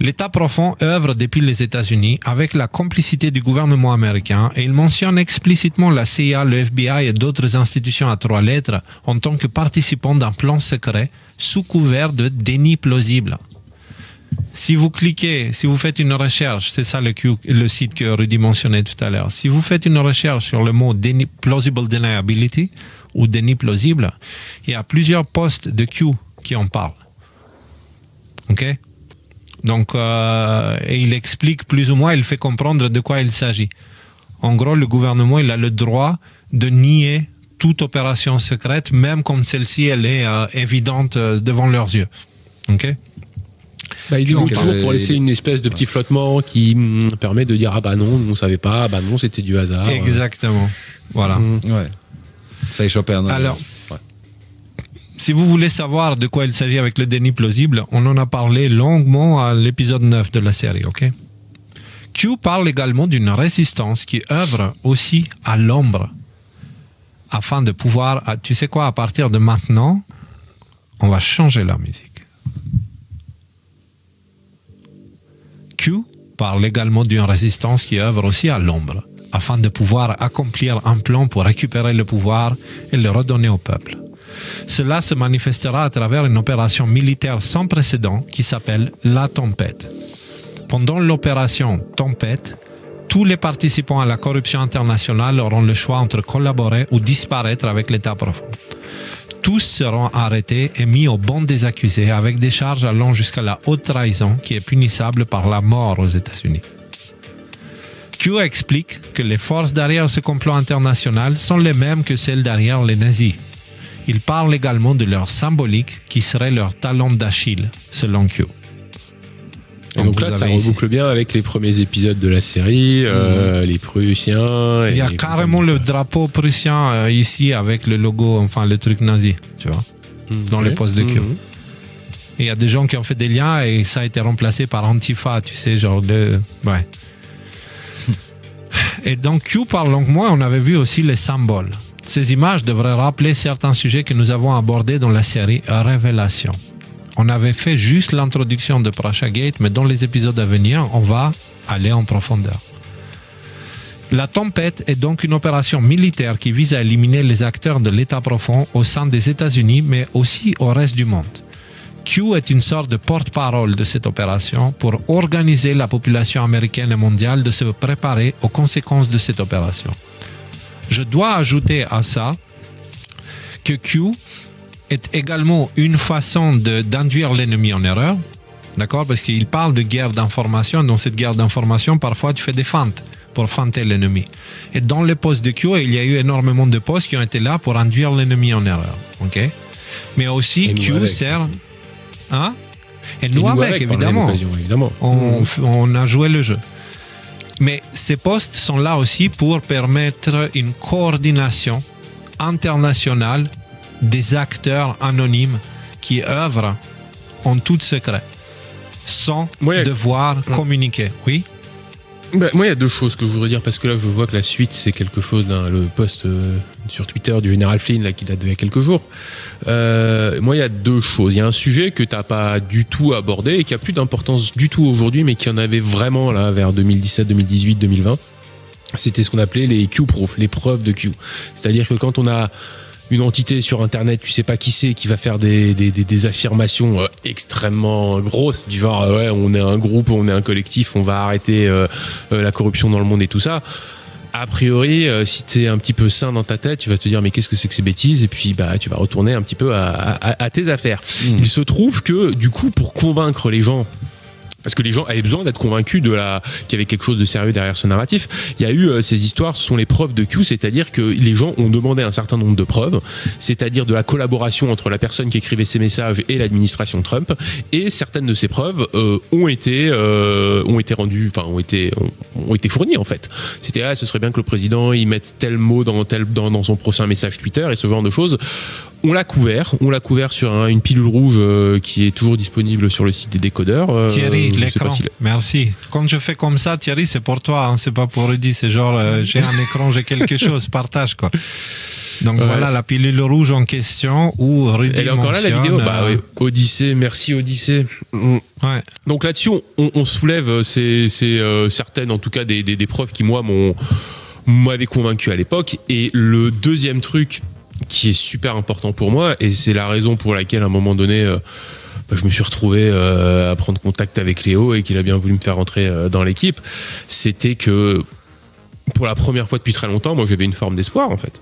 L'État profond œuvre depuis les États-Unis avec la complicité du gouvernement américain et il mentionne explicitement la CIA, le FBI et d'autres institutions à 3 lettres en tant que participants d'un plan secret sous couvert de déni plausible. Si vous cliquez, si vous faites une recherche, c'est ça le site que Rudy mentionnait tout à l'heure. Si vous faites une recherche sur le mot plausible deniability ou déni plausible, il y a plusieurs posts de Q qui en parlent. Ok? Donc, et il explique plus ou moins, il fait comprendre de quoi il s'agit. En gros, le gouvernement, il a le droit de nier toute opération secrète, même comme celle-ci, elle est évidente devant leurs yeux. Ok? Il dit toujours pour laisser une espèce de petit flottement qui permet de dire ah bah non, on savait pas, ah bah non, c'était du hasard. Exactement. Voilà. Ouais. Ça a échappé un an. Alors, si vous voulez savoir de quoi il s'agit avec le déni plausible, on en a parlé longuement à l'épisode 9 de la série, ok? Q parle également d'une résistance qui œuvre aussi à l'ombre, afin de pouvoir, tu sais quoi, à partir de maintenant, on va changer la musique. Q parle également d'une résistance qui œuvre aussi à l'ombre, afin de pouvoir accomplir un plan pour récupérer le pouvoir et le redonner au peuple. Cela se manifestera à travers une opération militaire sans précédent qui s'appelle la Tempête. Pendant l'opération Tempête, tous les participants à la corruption internationale auront le choix entre collaborer ou disparaître avec l'État profond. Tous seront arrêtés et mis au banc des accusés avec des charges allant jusqu'à la haute trahison qui est punissable par la mort aux États-Unis. Q explique que les forces derrière ce complot international sont les mêmes que celles derrière les nazis. Il parle également de leur symbolique qui serait leur talon d'Achille, selon Q. Et donc là, ça reboucle bien avec les premiers épisodes de la série, les Prussiens. Il y a carrément le drapeau prussien ici avec le logo, enfin le truc nazi, tu vois, dans les postes de Q. Il y a des gens qui ont fait des liens et ça a été remplacé par Antifa, tu sais, genre de... Ouais. Et donc Q parle longuement, on avait vu aussi les symboles. Ces images devraient rappeler certains sujets que nous avons abordés dans la série Révélation. On avait fait juste l'introduction de Prashagate, mais dans les épisodes à venir, on va aller en profondeur. La tempête est donc une opération militaire qui vise à éliminer les acteurs de l'État profond au sein des États-Unis, mais aussi au reste du monde. Q est une sorte de porte-parole de cette opération pour organiser la population américaine et mondiale de se préparer aux conséquences de cette opération. Je dois ajouter à ça que Q est également une façon d'induire l'ennemi en erreur, d'accord? Parce qu'il parle de guerre d'information. Dans cette guerre d'information, parfois tu fais des feintes pour feinter l'ennemi. Et dans les postes de Q, il y a eu énormément de postes qui ont été là pour induire l'ennemi en erreur, ok? Mais aussi Q sert... Hein? Et nous avec, évidemment. On a joué le jeu. Mais ces postes sont là aussi pour permettre une coordination internationale des acteurs anonymes qui œuvrent en tout secret, sans devoir communiquer. Oui? Moi, il y a deux choses que je voudrais dire, parce que là, je vois que la suite, c'est quelque chose, le post sur Twitter du général Flynn, là, qui date d'il y a quelques jours. Moi, il y a deux choses. Il y a un sujet que tu n'as pas du tout abordé et qui a plus d'importance du tout aujourd'hui, mais qui en avait vraiment, là, vers 2017, 2018, 2020. C'était ce qu'on appelait les Q-proof, les preuves de Q. C'est-à-dire que quand on a une entité sur Internet, tu sais pas qui c'est, qui va faire des affirmations extrêmement grosses, du genre on est un groupe, on est un collectif, on va arrêter la corruption dans le monde et tout ça. A priori, si tu es un petit peu sain dans ta tête, tu vas te dire mais qu'est-ce que c'est que ces bêtises, et puis tu vas retourner un petit peu à tes affaires. Il se trouve que du coup, pour convaincre les gens, parce que les gens avaient besoin d'être convaincus qu'il y avait quelque chose de sérieux derrière ce narratif. Il y a eu ces histoires, ce sont les preuves de Q, c'est-à-dire que les gens ont demandé un certain nombre de preuves, c'est-à-dire de la collaboration entre la personne qui écrivait ces messages et l'administration Trump, et certaines de ces preuves ont été rendues, enfin ont été fournies en fait. C'était ce serait bien que le président il mette tel mot dans son prochain message Twitter et ce genre de choses. On l'a couvert sur une pilule rouge qui est toujours disponible sur le site des décodeurs. Thierry, l'écran, merci. Quand je fais comme ça, Thierry, c'est pour toi, hein, c'est pas pour Rudy, c'est genre j'ai un écran, j'ai quelque chose, partage quoi. Donc voilà la pilule rouge en question où Rudy elle est encore là la vidéo. Odyssée, merci Odyssée. Ouais. Donc là-dessus, on soulève certaines, en tout cas des preuves qui moi m'avaient convaincu à l'époque. Et le deuxième truc qui est super important pour moi, et c'est la raison pour laquelle à un moment donné je me suis retrouvé à prendre contact avec Léo et qu'il a bien voulu me faire rentrer dans l'équipe, c'était que pour la première fois depuis très longtemps, moi j'avais une forme d'espoir en fait.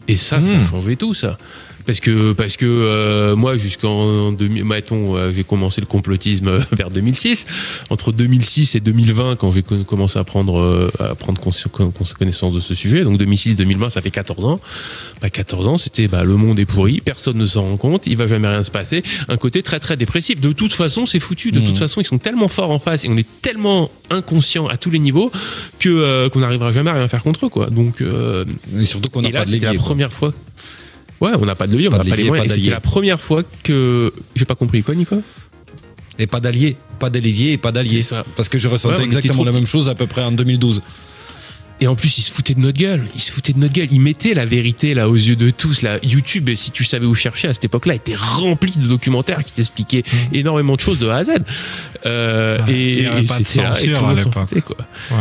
Et ça a changé tout ça. Parce que moi, jusqu'en j'ai commencé le complotisme vers 2006. Entre 2006 et 2020, quand j'ai commencé à prendre connaissance de ce sujet, donc 2006-2020, ça fait 14 ans. 14 ans, c'était le monde est pourri, personne ne s'en rend compte, il va jamais rien se passer. Un côté très très dépressif. De toute façon, c'est foutu. De toute façon, ils sont tellement forts en face et on est tellement inconscient à tous les niveaux qu'on n'arrivera jamais à rien faire contre eux, quoi. Donc, et surtout qu'on n'a pas de levier. C'était la première fois. Ouais, on n'a pas de levier, on n'a pas les moyens. C'était la première fois que... J'ai pas compris quoi, Nico ? Et pas d'alliés, pas de levier et pas d'alliés. Parce que je ressentais exactement la même chose à peu près en 2012. Et en plus, ils se foutaient de notre gueule. Ils mettaient la vérité là aux yeux de tous. Là, YouTube, si tu savais où chercher à cette époque-là, était rempli de documentaires qui t'expliquaient énormément de choses de A à Z. Et c'était là, et tout le monde s'en foutait, quoi. Ouais.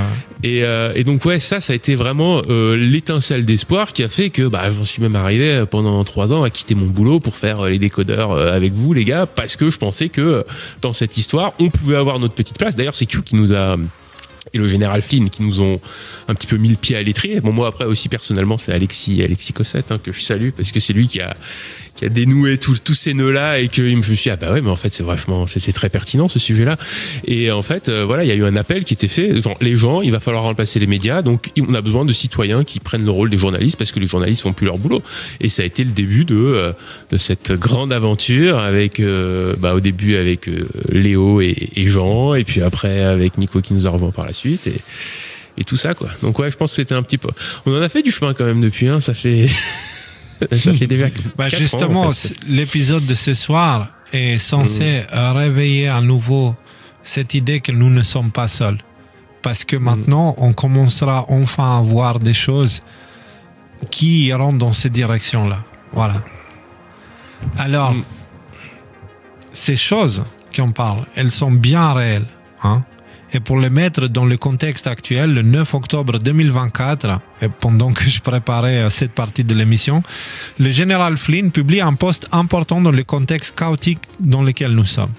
Et donc ça a été vraiment l'étincelle d'espoir qui a fait que j'en suis même arrivé pendant 3 ans à quitter mon boulot pour faire les décodeurs avec vous, les gars, parce que je pensais que dans cette histoire, on pouvait avoir notre petite place. D'ailleurs, c'est Q qui nous a... et le général Flynn qui nous ont un petit peu mis le pied à l'étrier. Bon, moi après aussi personnellement c'est Alexis Cossette que je salue parce que c'est lui qui a dénoué tous ces nœuds là et que je me suis dit mais en fait c'est très pertinent ce sujet là. Et en fait il y a eu un appel qui était fait, genre les gens, il va falloir remplacer les médias, donc on a besoin de citoyens qui prennent le rôle des journalistes parce que les journalistes font plus leur boulot. Et ça a été le début de cette grande aventure avec au début avec Léo et Jean, et puis après avec Nico qui nous a rejoint par la suite et tout ça quoi. Donc je pense que c'était un petit peu, on en a fait du chemin quand même depuis, ça fait ça fait déjà 4 justement ans, en fait. L'épisode de ce soir est censé réveiller à nouveau cette idée que nous ne sommes pas seuls, parce que maintenant on commencera enfin à voir des choses qui iront dans cette direction là. Voilà. Alors ces choses qu'on parle, elles sont bien réelles. Hein? Et pour les mettre dans le contexte actuel, le 9 octobre 2024, et pendant que je préparais cette partie de l'émission, le général Flynn publie un post important dans le contexte chaotique dans lequel nous sommes.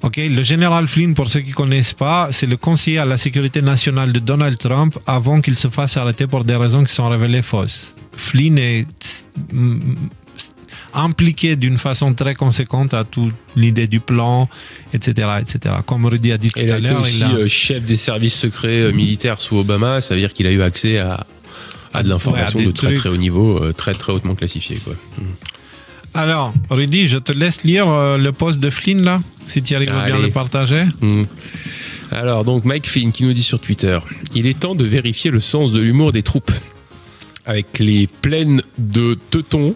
Okay, le général Flynn, pour ceux qui ne connaissent pas, c'est le conseiller à la sécurité nationale de Donald Trump avant qu'il se fasse arrêter pour des raisons qui sont révélées fausses. Flynn est impliqué d'une façon très conséquente à toute l'idée du plan, etc., etc. Comme Rudy a dit tout à l'heure. Il a été aussi chef des services secrets militaires sous Obama, ça veut dire qu'il a eu accès à de l'information de très très haut niveau, très très hautement classifiée, quoi. Alors, Rudy, je te laisse lire le post de Flynn, là, si tu arrives à bien le partager. Alors, donc, Mike Flynn qui nous dit sur Twitter, « Il est temps de vérifier le sens de l'humour des troupes. Avec les plaines de teutons... »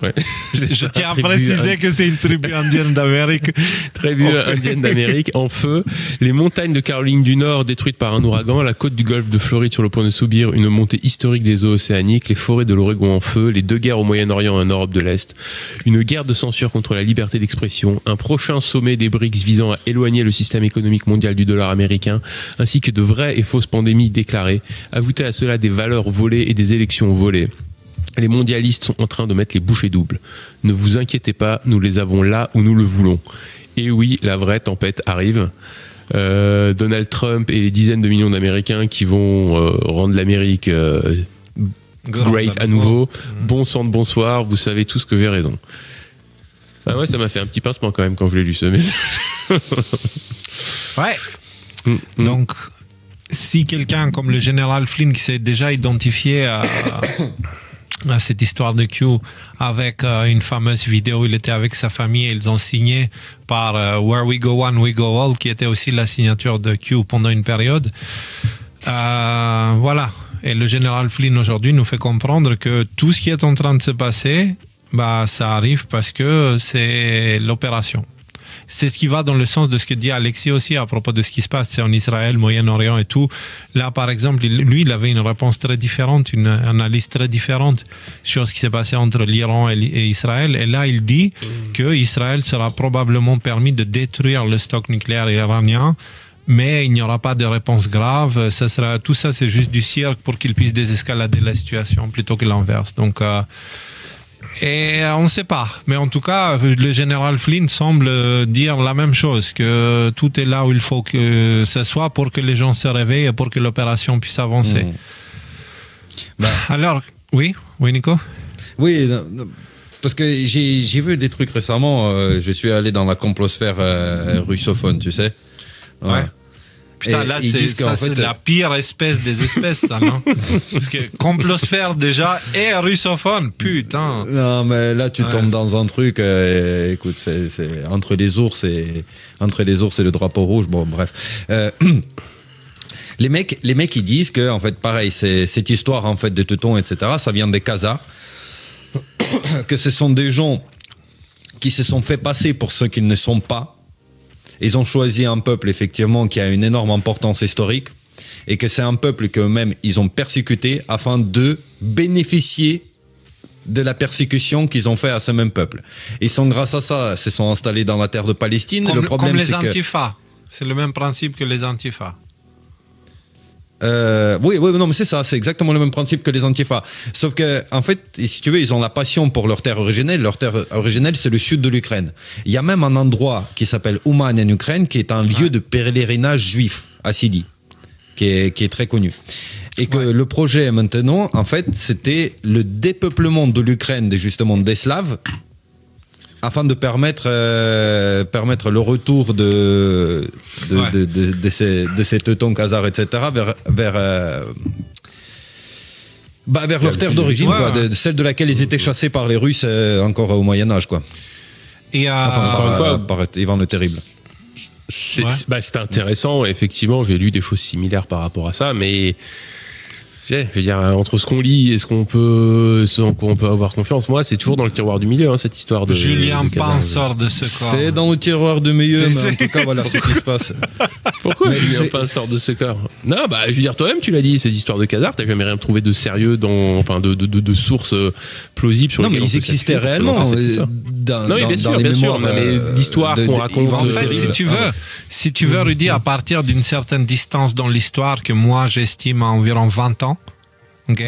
Ouais. Je tiens à préciser que c'est une tribu indienne d'Amérique. Tribu indienne d'Amérique en feu. Les montagnes de Caroline du Nord détruites par un ouragan. La côte du golfe de Floride sur le point de subir une montée historique des eaux océaniques. Les forêts de l'Oregon en feu. Les 2 guerres au Moyen-Orient et en Europe de l'Est. Une guerre de censure contre la liberté d'expression. Un prochain sommet des BRICS visant à éloigner le système économique mondial du dollar américain. Ainsi que de vraies et fausses pandémies déclarées. Ajoutez à cela des valeurs volées et des élections volées. Les mondialistes sont en train de mettre les bouchées doubles. Ne vous inquiétez pas, nous les avons là où nous le voulons. Et oui, la vraie tempête arrive. Donald Trump et les dizaines de millions d'Américains qui vont rendre l'Amérique great à nouveau. Bon sang de bonsoir, vous savez tous que j'ai raison. Ah ouais, ça m'a fait un petit pincement quand même quand je l'ai lu ce message. Ouais. Donc, si quelqu'un comme le général Flynn qui s'est déjà identifié à cette histoire de Q avec une fameuse vidéo où il était avec sa famille et ils ont signé par Where We Go One, We Go All, qui était aussi la signature de Q pendant une période. Voilà. Et le général Flynn aujourd'hui nous fait comprendre que tout ce qui est en train de se passer, bah, ça arrive parce que c'est l'opération. C'est ce qui va dans le sens de ce que dit Alexis aussi à propos de ce qui se passe, c'est en Israël, Moyen-Orient et tout. Là, par exemple, lui, il avait une réponse très différente, une analyse très différente sur ce qui s'est passé entre l'Iran et Israël. Et là, il dit qu'Israël sera probablement permis de détruire le stock nucléaire iranien, mais il n'y aura pas de réponse grave. Tout ça, c'est juste du cirque pour qu'il puisse désescalader la situation plutôt que l'inverse. Donc, et on ne sait pas, mais en tout cas, le général Flynn semble dire la même chose, que tout est là où il faut que ce soit pour que les gens se réveillent et pour que l'opération puisse avancer. Alors, oui, Nico? Oui, parce que j'ai vu des trucs récemment, je suis allé dans la complosphère russophone, tu sais. Ouais. Putain, là, c'est la pire espèce des espèces, ça, non? Parce que complosphère, déjà, et russophone, putain. Non, mais là, tu tombes dans un truc, écoute, c'est entre les ours et le drapeau rouge, bon, bref. Les mecs, ils disent que, en fait, pareil, cette histoire, en fait, de teutons, etc., ça vient des Khazars, que ce sont des gens qui se sont fait passer pour ceux qu'ils ne sont pas. Ils ont choisi un peuple, effectivement, qui a une énorme importance historique et que c'est un peuple qu'eux-mêmes, ils ont persécuté afin de bénéficier de la persécution qu'ils ont fait à ce même peuple. Ils sont, grâce à ça, se sont installés dans la terre de Palestine. Le problème, comme les Antifa. C'est le même principe que les Antifa. Oui, non, mais c'est ça, c'est exactement le même principe que les Antifa. Sauf que, en fait, si tu veux, ils ont la passion pour leur terre originelle. Leur terre originelle, c'est le sud de l'Ukraine. Il y a même un endroit qui s'appelle Ouman en Ukraine, qui est un lieu de pèlerinage juif, Hassidi, qui est très connu. Et que le projet maintenant, en fait, c'était le dépeuplement de l'Ukraine, justement, des Slaves, afin de permettre le retour de ces teutons khazars, etc., vers leur terre d'origine, celle de laquelle ils étaient chassés par les Russes encore au Moyen-Âge, quoi. Et par Ivan le Terrible. C'est intéressant, effectivement, j'ai lu des choses similaires par rapport à ça, mais je veux dire, entre ce qu'on lit et ce qu'on peut avoir confiance, moi, c'est toujours dans le tiroir du milieu, hein, cette histoire de... Julien Pan sort de ce corps. C'est dans le tiroir du milieu, mais en tout cas, voilà ce qui se passe. Pourquoi Mais tu viens c'est- pas sort de ce corps? Non, bah, je veux dire, toi-même, tu l'as dit, ces histoires de Khazars, t'as jamais rien trouvé de sérieux de sources plausibles sur Non, mais lesquelles on ils peut existaient s'appuyer pour réellement. présenter cette histoire. Non, mais bien les sûr, mémoires, mais l'histoire qu'on raconte, En fait, si tu veux, Rudy, à partir d'une certaine distance dans l'histoire que moi j'estime à environ 20 ans, ok,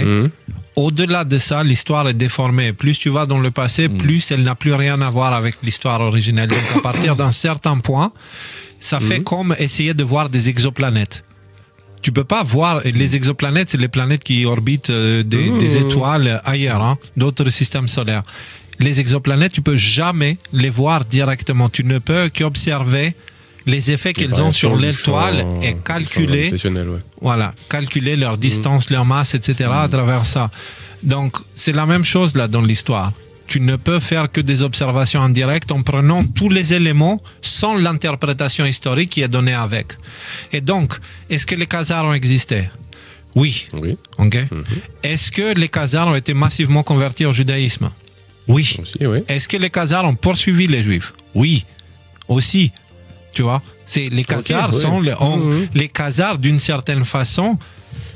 au-delà de ça, l'histoire est déformée. Plus tu vas dans le passé, plus elle n'a plus rien à voir avec l'histoire originelle. Donc à partir d'un certain point, ça fait comme essayer de voir des exoplanètes. Tu peux pas voir les exoplanètes, c'est les planètes qui orbitent des étoiles ailleurs, hein, d'autres systèmes solaires. Les exoplanètes, tu peux jamais les voir directement. Tu ne peux qu'observer les effets qu'elles ont sur l'étoile et calculer, voilà, calculer leur distance, leur masse, etc. à travers ça. Donc, c'est la même chose là dans l'histoire. Tu ne peux faire que des observations indirectes en prenant tous les éléments sans l'interprétation historique qui est donnée avec. Et donc, est-ce que les Khazars ont existé? Oui. Okay. Est-ce que les Khazars ont été massivement convertis au judaïsme? Oui. Aussi, oui. Est-ce que les Khazars ont poursuivi les Juifs? Oui. Aussi. Tu vois, les Khazars sont les Khazars d'une certaine façon,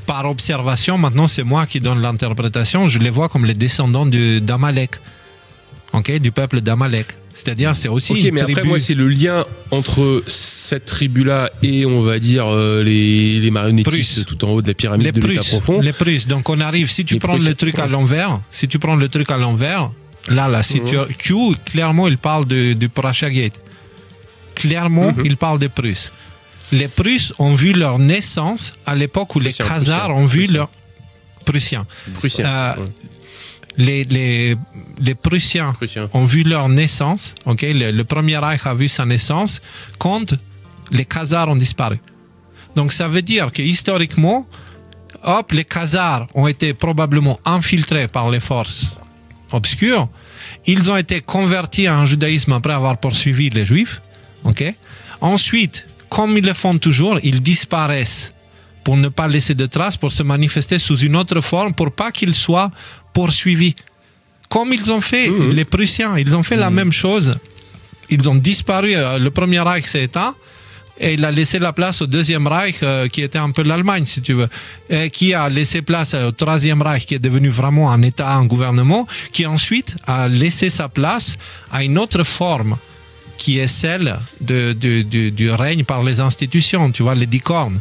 par observation. Maintenant, c'est moi qui donne l'interprétation. Je les vois comme les descendants d'Amalek, du peuple d'Amalek. C'est-à-dire, c'est aussi une mais tribu. après, moi, c'est le lien entre cette tribu-là et, on va dire, les marionnettistes tout en haut de la pyramide de l'État profond. Les Prusses. Donc, on arrive. Si tu prends le truc à l'envers, là, si tu Q, clairement, il parle du Prashagate. Clairement, il parle des Prusses. Les Prusses ont vu leur naissance à l'époque où les Khazars ont vu leur... Prussiens. Les Prussiens ont vu leur naissance. Le Premier Reich a vu sa naissance quand les Khazars ont disparu. Donc, ça veut dire que historiquement, les Khazars ont été probablement infiltrés par les forces obscures. Ils ont été convertis à un judaïsme après avoir poursuivi les Juifs. Ensuite, comme ils le font toujours, ils disparaissent pour ne pas laisser de traces, pour se manifester sous une autre forme, pour pas qu'ils soient poursuivis. Comme ils ont fait les Prussiens, ils ont fait la même chose. Ils ont disparu, le Premier Reich s'est éteint, et il a laissé la place au Deuxième Reich, qui était un peu l'Allemagne, si tu veux, et qui a laissé place au Troisième Reich, qui est devenu vraiment un État, un gouvernement, qui ensuite a laissé sa place à une autre forme, qui est celle du règne par les institutions, tu vois, les 10 cornes.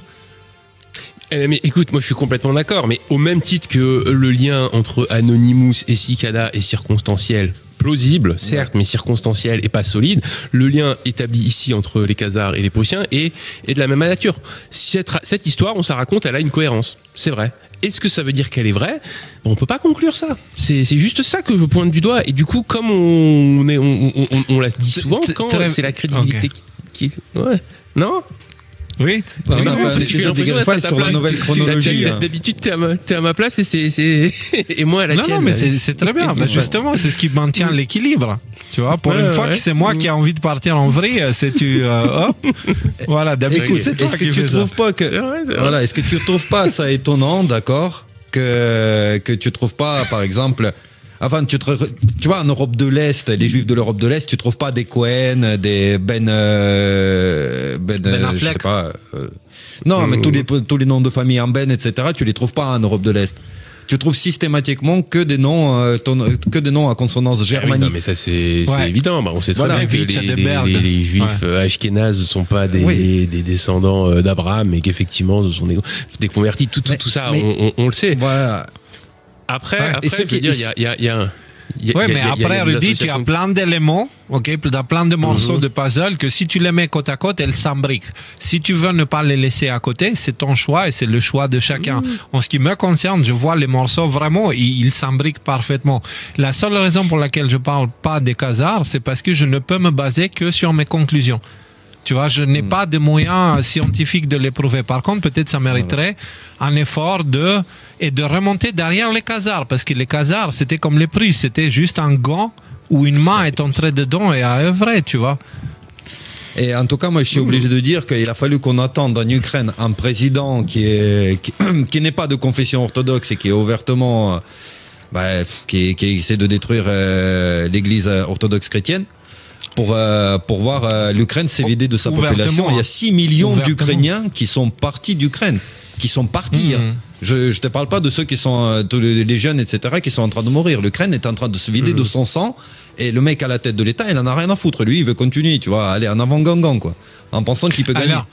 Mais écoute, moi je suis complètement d'accord, mais au même titre que le lien entre Anonymous et Cicada est circonstanciel, plausible, certes, mais circonstanciel et pas solide, le lien établi ici entre les Khazars et les Prussiens est de la même nature. Cette histoire, on s'en raconte, elle a une cohérence, c'est vrai. Est-ce que ça veut dire qu'elle est vraie? On peut pas conclure ça. C'est juste ça que je pointe du doigt. Et du coup, comme on l'a dit souvent, quand c'est la crédibilité qui... Ouais. Non? Oui, parce que des fois sur la nouvelle chronologie. D'habitude, t'es à ma place et moi à la tienne. Non, mais c'est très bien. Justement, c'est ce qui maintient l'équilibre. Tu vois, pour une fois que c'est moi qui ai envie de partir en vrille, c'est tu voilà. Écoute, est-ce que tu trouves pas que voilà, est-ce que tu trouves pas ça étonnant, d'accord, que tu trouves pas, par exemple, enfin, tu vois, en Europe de l'Est, les Juifs de l'Europe de l'Est, tu trouves pas des Cohen, des Ben je sais pas. Non, mais tous les noms de famille en Ben, etc. Tu les trouves pas en Europe de l'Est. Tu trouves systématiquement que des noms à consonance germanique. Oui, non, mais ça c'est évident. On sait très bien que les Juifs ashkénazes ne sont pas des descendants d'Abraham, mais qu'effectivement ce sont des convertis. Tout ça, on le sait. Voilà. Après, je veux dire, il y a un... mais après, Rudy, tu as plein d'éléments, tu as plein de morceaux de puzzle que si tu les mets côte à côte, elles s'imbriquent. Si tu veux ne pas les laisser à côté, c'est ton choix et c'est le choix de chacun. En ce qui me concerne, je vois les morceaux vraiment, ils s'imbriquent parfaitement. La seule raison pour laquelle je parle pas des Khazars, c'est parce que je ne peux me baser que sur mes conclusions. Tu vois, je n'ai pas de moyens scientifiques de les prouver. Par contre, peut-être ça mériterait un effort de remonter derrière les Khazars. Parce que les Khazars, c'était comme les Prusses. C'était juste un gant où une main est entrée dedans et a œuvré, tu vois. Et en tout cas, moi, je suis obligé de dire qu'il a fallu qu'on attende en Ukraine un président qui n'est pas de confession orthodoxe et qui est ouvertement... qui essaie de détruire l'église orthodoxe chrétienne. pour voir l'Ukraine s'évider de sa population. Il y a 6 millions d'Ukrainiens qui sont partis d'Ukraine, qui sont partis. Je te parle pas de ceux qui sont tous les jeunes, etc., qui sont en train de mourir. L'Ukraine est en train de se vider de son sang, et le mec à la tête de l'État, il en a rien à foutre. Lui, il veut continuer, tu vois, aller en avant gangan, quoi, en pensant qu'il peut gagner. Alors,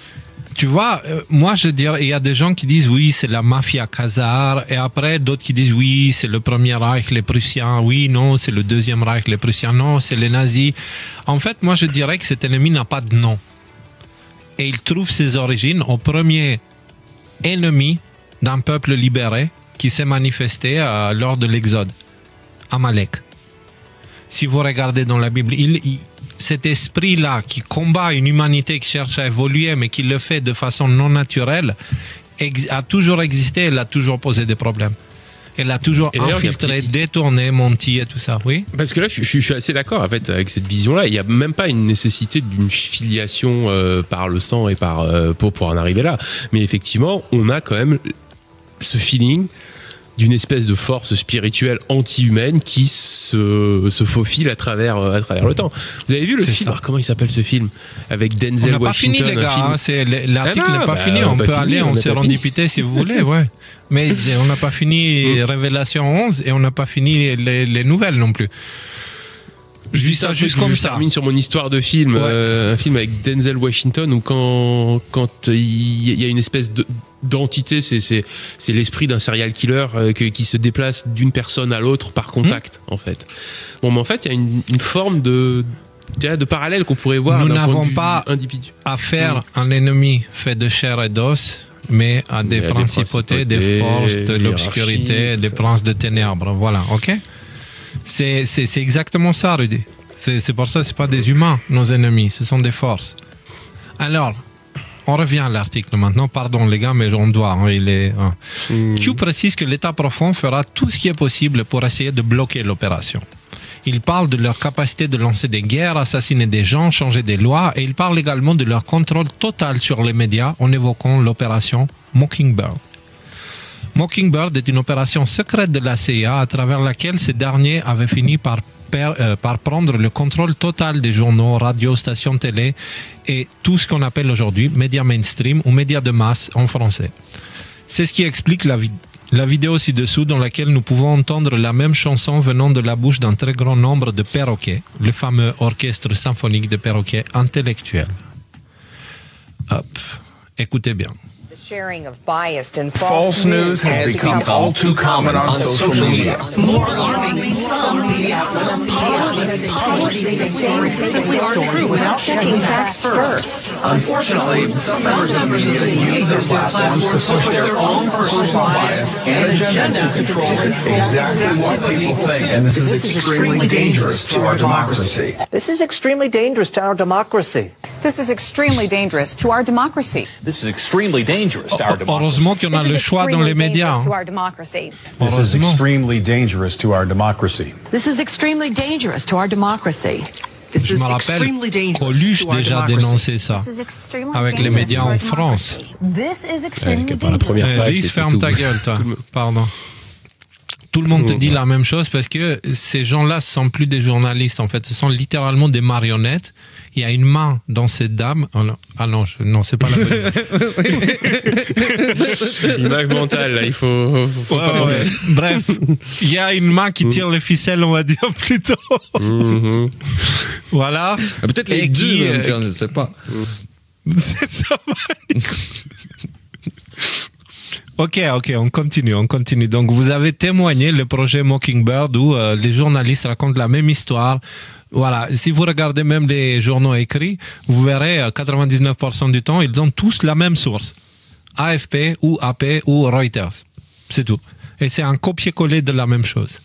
tu vois, moi je dirais, il y a des gens qui disent oui, c'est la mafia khazare, et après d'autres qui disent oui, c'est le Premier Reich, les Prussiens, oui, non, c'est le Deuxième Reich, les Prussiens, non, c'est les nazis. En fait, moi je dirais que cet ennemi n'a pas de nom. Et il trouve ses origines au premier ennemi d'un peuple libéré qui s'est manifesté lors de l'Exode, Amalek. Si vous regardez dans la Bible, cet esprit-là qui combat une humanité qui cherche à évoluer, mais qui le fait de façon non naturelle, a toujours existé, elle a toujours posé des problèmes. Elle a toujours infiltré, détourné, menti et tout ça, oui. Parce que là, je suis assez d'accord en fait, avec cette vision-là. Il n'y a même pas une nécessité d'une filiation par le sang et pour en arriver là. Mais effectivement, on a quand même ce feeling d'une espèce de force spirituelle anti-humaine qui se faufile à travers le temps. Vous avez vu le film? Comment il s'appelle ce film? Avec Denzel Washington. On n'a pas fini, les gars. L'article n'est pas fini. On peut aller en sérendipité si vous voulez. Ouais. Mais on n'a pas fini Révélation 11 et on n'a pas fini les nouvelles non plus. Je dis ça juste comme ça. Je termine sur mon histoire de film. Un film avec Denzel Washington où quand il y a une espèce d'entité, c'est l'esprit d'un serial killer qui se déplace d'une personne à l'autre par contact, en fait. Bon, mais en fait, il y a une forme de parallèle qu'on pourrait voir. Nous n'avons pas affaire à un ennemi fait de chair et d'os, mais à des principautés, des forces de l'obscurité, des princes de ténèbres. Voilà, ok? C'est exactement ça, Rudy. C'est pour ça que ce ne sont pas des humains, nos ennemis, ce sont des forces. Alors, on revient à l'article maintenant. Pardon les gars, mais on doit. Q précise que l'État profond fera tout ce qui est possible pour essayer de bloquer l'opération. Il parle de leur capacité de lancer des guerres, assassiner des gens, changer des lois, et il parle également de leur contrôle total sur les médias en évoquant l'opération Mockingbird. Mockingbird est une opération secrète de la CIA à travers laquelle ces derniers avaient fini par prendre le contrôle total des journaux, radios, stations télé et tout ce qu'on appelle aujourd'hui médias mainstream ou médias de masse en français. C'est ce qui explique la vidéo ci-dessous dans laquelle nous pouvons entendre la même chanson venant de la bouche d'un très grand nombre de perroquets, le fameux orchestre symphonique de perroquets intellectuels. Hop, écoutez bien. Sharing of biased and false news has become all too common on social media. More alarming, some media outlets publish these things simply aren't true without checking facts first. Unfortunately, some members of the media use their platforms to push their own personal bias and agenda to control exactly what people think. And this is extremely dangerous to our democracy. This is extremely dangerous to our democracy. This is extremely dangerous to our democracy. This is extremely dangerous. Heureusement qu'on a le choix dans les médias. This is extremely dangerous to our democracy. This is extremely dangerous to our democracy. Je me rappelle Coluche déjà dénoncé ça avec les médias en France. La première page, ferme ta gueule, toi. Pardon. Tout le monde te dit la même chose parce que ces gens-là ne sont plus des journalistes, en fait. Ce sont littéralement des marionnettes. Il y a une main dans cette dame. Ah non, c'est pas la bonne image mentale, là, il faut pas ouais. Bref, il y a une main qui tire les ficelles, on va dire, plutôt. Voilà. Peut-être les deux, je ne sais pas. Ça va. Ok, on continue. Donc, vous avez témoigné le projet Mockingbird où les journalistes racontent la même histoire. Voilà, si vous regardez même les journaux écrits, vous verrez 99% du temps, ils ont tous la même source. AFP ou AP ou Reuters. C'est tout. Et c'est un copier-coller de la même chose.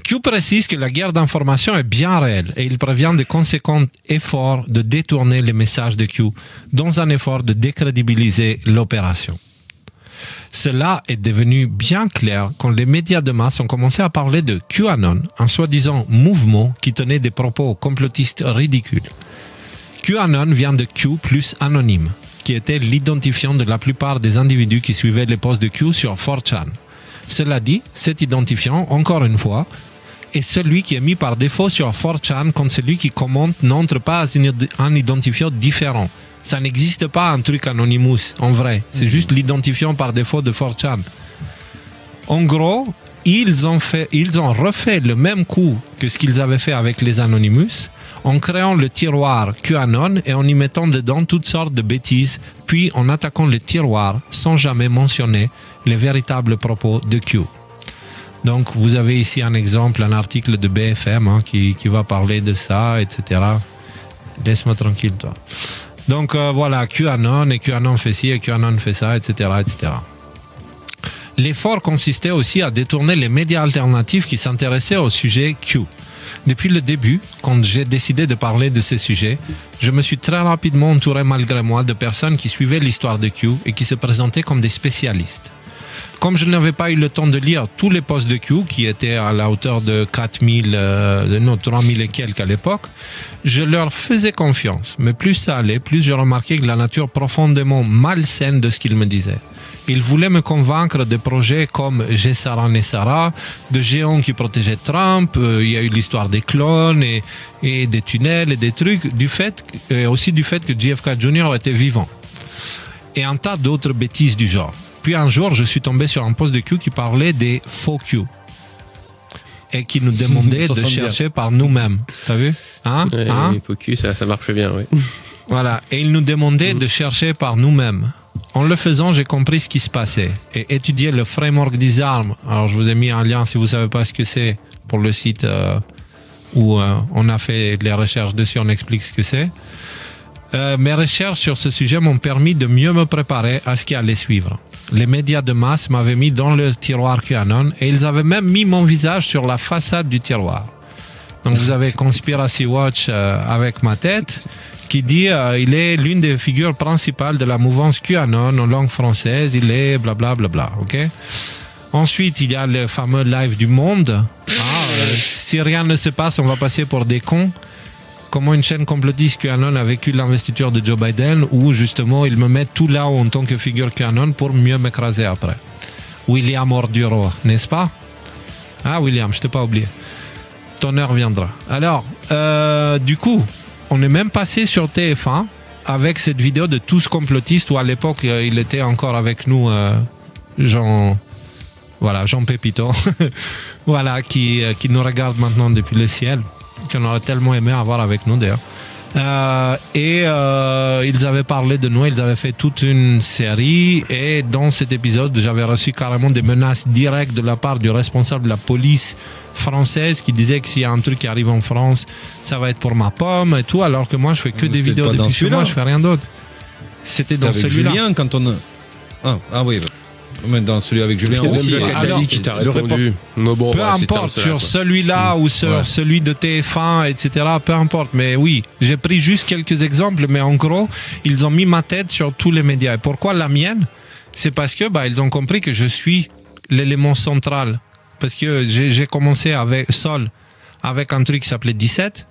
Q précise que la guerre d'information est bien réelle et il prévient des conséquents efforts de détourner les messages de Q dans un effort de décrédibiliser l'opération. Cela est devenu bien clair quand les médias de masse ont commencé à parler de QAnon, un soi-disant mouvement qui tenait des propos complotistes ridicules. QAnon vient de Q plus anonyme, qui était l'identifiant de la plupart des individus qui suivaient les posts de Q sur 4chan. Cela dit, cet identifiant, encore une fois, et celui qui est mis par défaut sur 4chan quand celui qui commente n'entre pas en identifiant différent. Ça n'existe pas un truc Anonymous, en vrai. C'est juste l'identifiant par défaut de 4chan. En gros, ils ont refait le même coup que ce qu'ils avaient fait avec les Anonymous, en créant le tiroir QAnon et en y mettant dedans toutes sortes de bêtises, puis en attaquant le tiroir sans jamais mentionner les véritables propos de Q. Donc vous avez ici un exemple, un article de BFM qui va parler de ça, etc. Laisse-moi tranquille, toi. Donc voilà, QAnon, et QAnon fait ci, et QAnon fait ça, etc., etc. L'effort consistait aussi à détourner les médias alternatifs qui s'intéressaient au sujet Q. Depuis le début, quand j'ai décidé de parler de ces sujets, je me suis très rapidement entouré malgré moi de personnes qui suivaient l'histoire de Q et qui se présentaient comme des spécialistes. Comme je n'avais pas eu le temps de lire tous les posts de Q, qui étaient à la hauteur de 3000 et quelques à l'époque, je leur faisais confiance. Mais plus ça allait, plus je remarquais que la nature profondément malsaine de ce qu'ils me disaient. Ils voulaient me convaincre de projets comme Gessara Nessara, de géants qui protégeaient Trump, il y a eu l'histoire des clones et des tunnels et des trucs, et aussi du fait que JFK Jr. était vivant. Et un tas d'autres bêtises du genre. Puis un jour, je suis tombé sur un post de Q qui parlait des faux Q. Et qui nous demandait de chercher par nous-mêmes. T'as vu? Les faux Q, ça marche bien, oui. Voilà. Et il nous demandait de chercher par nous-mêmes. En le faisant, j'ai compris ce qui se passait et étudié le framework Disarm. Alors, je vous ai mis un lien si vous ne savez pas ce que c'est pour le site où on a fait les recherches dessus, on explique ce que c'est. Mes recherches sur ce sujet m'ont permis de mieux me préparer à ce qui allait suivre. Les médias de masse m'avaient mis dans le tiroir QAnon et ils avaient même mis mon visage sur la façade du tiroir. Donc, vous avez Conspiracy Watch avec ma tête, qui dit il est l'une des figures principales de la mouvance QAnon en langue française, il est blablabla, bla, bla, ok. Ensuite, il y a le fameux live du Monde. Si rien ne se passe, on va passer pour des cons. Comment une chaîne complotiste QAnon a vécu l'investiture de Joe Biden, où justement ils me mettent tout là-haut en tant que figure QAnon pour mieux m'écraser après. William Orduro, n'est-ce pas? Ah William, je t'ai pas oublié. Ton heure viendra. Alors, du coup, on est même passé sur TF1 avec cette vidéo de tous complotistes où à l'époque il était encore avec nous Jean Pépito voilà, qui nous regarde maintenant depuis le ciel, qu'on aurait tellement aimé avoir avec nous d'ailleurs. Ils avaient parlé de nous, ils avaient fait toute une série et dans cet épisode j'avais reçu carrément des menaces directes de la part du responsable de la police française qui disait que s'il y a un truc qui arrive en France, ça va être pour ma pomme et tout, alors que moi je fais que des vidéos depuis chez moi, je fais rien d'autre. C'était dans celui-là. Julien quand on ah oui, mais dans celui avec Julien aussi. Alors, qui t'a répondu. Peu importe, sur celui-là ou sur celui de TF1, etc. Peu importe. Mais oui, j'ai pris juste quelques exemples, mais en gros, ils ont mis ma tête sur tous les médias. Et pourquoi la mienne? C'est parce que ils ont compris que je suis l'élément central. Parce que j'ai commencé avec Sol, avec un truc qui s'appelait 17.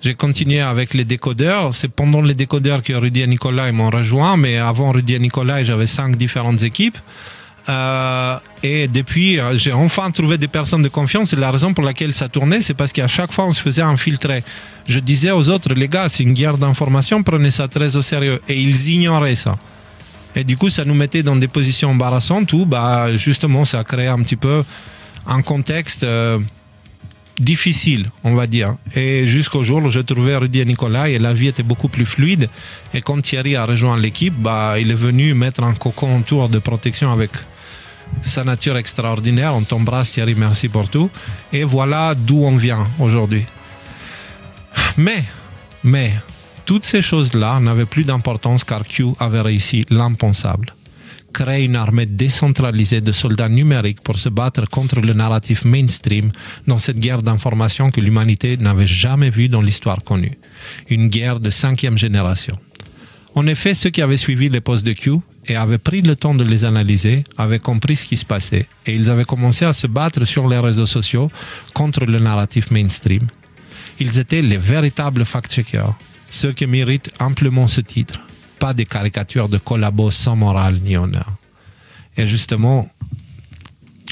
J'ai continué avec les décodeurs. C'est pendant les décodeurs que Rudy et Nicolas m'ont rejoint. Mais avant Rudy et Nicolas, j'avais 5 différentes équipes. Et depuis, j'ai enfin trouvé des personnes de confiance. Et la raison pour laquelle ça tournait, c'est parce qu'à chaque fois, on se faisait infiltrer. Je disais aux autres, les gars, c'est une guerre d'information, prenez ça très au sérieux. Et ils ignoraient ça. Et du coup, ça nous mettait dans des positions embarrassantes où, justement, ça créait un petit peu un contexte difficile, on va dire. Et jusqu'au jour où j'ai trouvé Rudy et Nicolas et la vie était beaucoup plus fluide. Et quand Thierry a rejoint l'équipe, il est venu mettre un cocon autour de protection avec sa nature extraordinaire. On t'embrasse Thierry, merci pour tout. Et voilà d'où on vient aujourd'hui. Mais, toutes ces choses-là n'avaient plus d'importance car Q avait réussi l'impensable. Créer une armée décentralisée de soldats numériques pour se battre contre le narratif mainstream dans cette guerre d'information que l'humanité n'avait jamais vue dans l'histoire connue. Une guerre de 5e génération. En effet, ceux qui avaient suivi les posts de Q et avaient pris le temps de les analyser avaient compris ce qui se passait et ils avaient commencé à se battre sur les réseaux sociaux contre le narratif mainstream. Ils étaient les véritables fact-checkers, ceux qui méritent amplement ce titre. Pas des caricatures de collabos sans morale ni honneur. Et justement,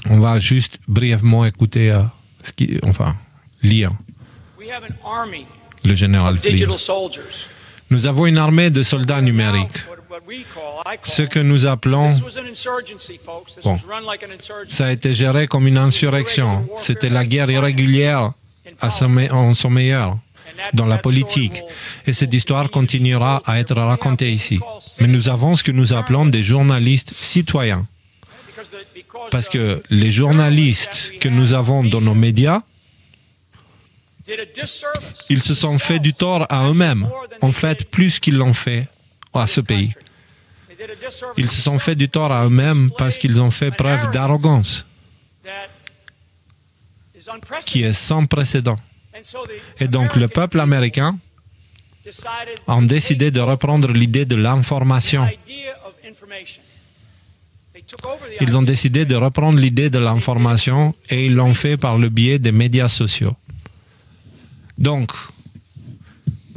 on va juste brièvement écouter lire le général Flynn. Nous avons une armée de soldats numériques. Ce que nous appelons... Bon, ça a été géré comme une insurrection. C'était la guerre irrégulière en son meilleur dans la politique. Et cette histoire continuera à être racontée ici. Mais nous avons ce que nous appelons des journalistes citoyens. Parce que les journalistes que nous avons dans nos médias, ils se sont fait du tort à eux-mêmes, en fait, plus qu'ils l'ont fait à ce pays. Ils se sont fait du tort à eux-mêmes parce qu'ils ont fait preuve d'arrogance qui est sans précédent. Et donc le peuple américain a décidé de reprendre l'idée de l'information. Ils ont décidé de reprendre l'idée de l'information et ils l'ont fait par le biais des médias sociaux. Donc...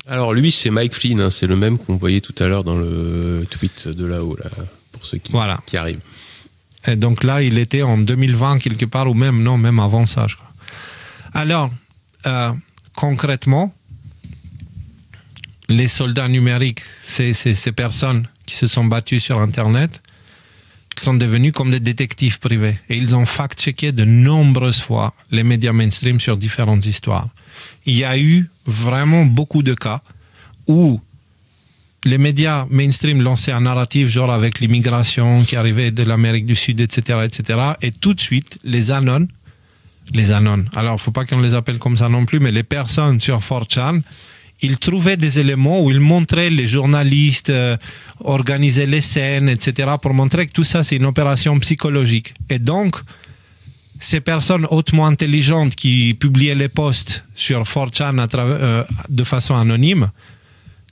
Alors lui, c'est Mike Flynn, hein, c'est le même qu'on voyait tout à l'heure dans le tweet de là-haut, là, pour ceux qui arrivent. Et donc là, il était en 2020 quelque part, ou même, non, même avant ça, je crois. Alors, concrètement, les soldats numériques, ces personnes qui se sont battues sur Internet, ils sont devenus comme des détectives privés. Et ils ont fact-checké de nombreuses fois les médias mainstream sur différentes histoires. Il y a eu vraiment beaucoup de cas où les médias mainstream lançaient un narratif genre avec l'immigration qui arrivait de l'Amérique du Sud, etc., etc. Et tout de suite, les anons, alors il ne faut pas qu'on les appelle comme ça non plus, mais les personnes sur 4chan, ils trouvaient des éléments où ils montraient les journalistes organiser les scènes, etc., pour montrer que tout ça, c'est une opération psychologique. Et donc, ces personnes hautement intelligentes qui publiaient les posts sur 4chan de façon anonyme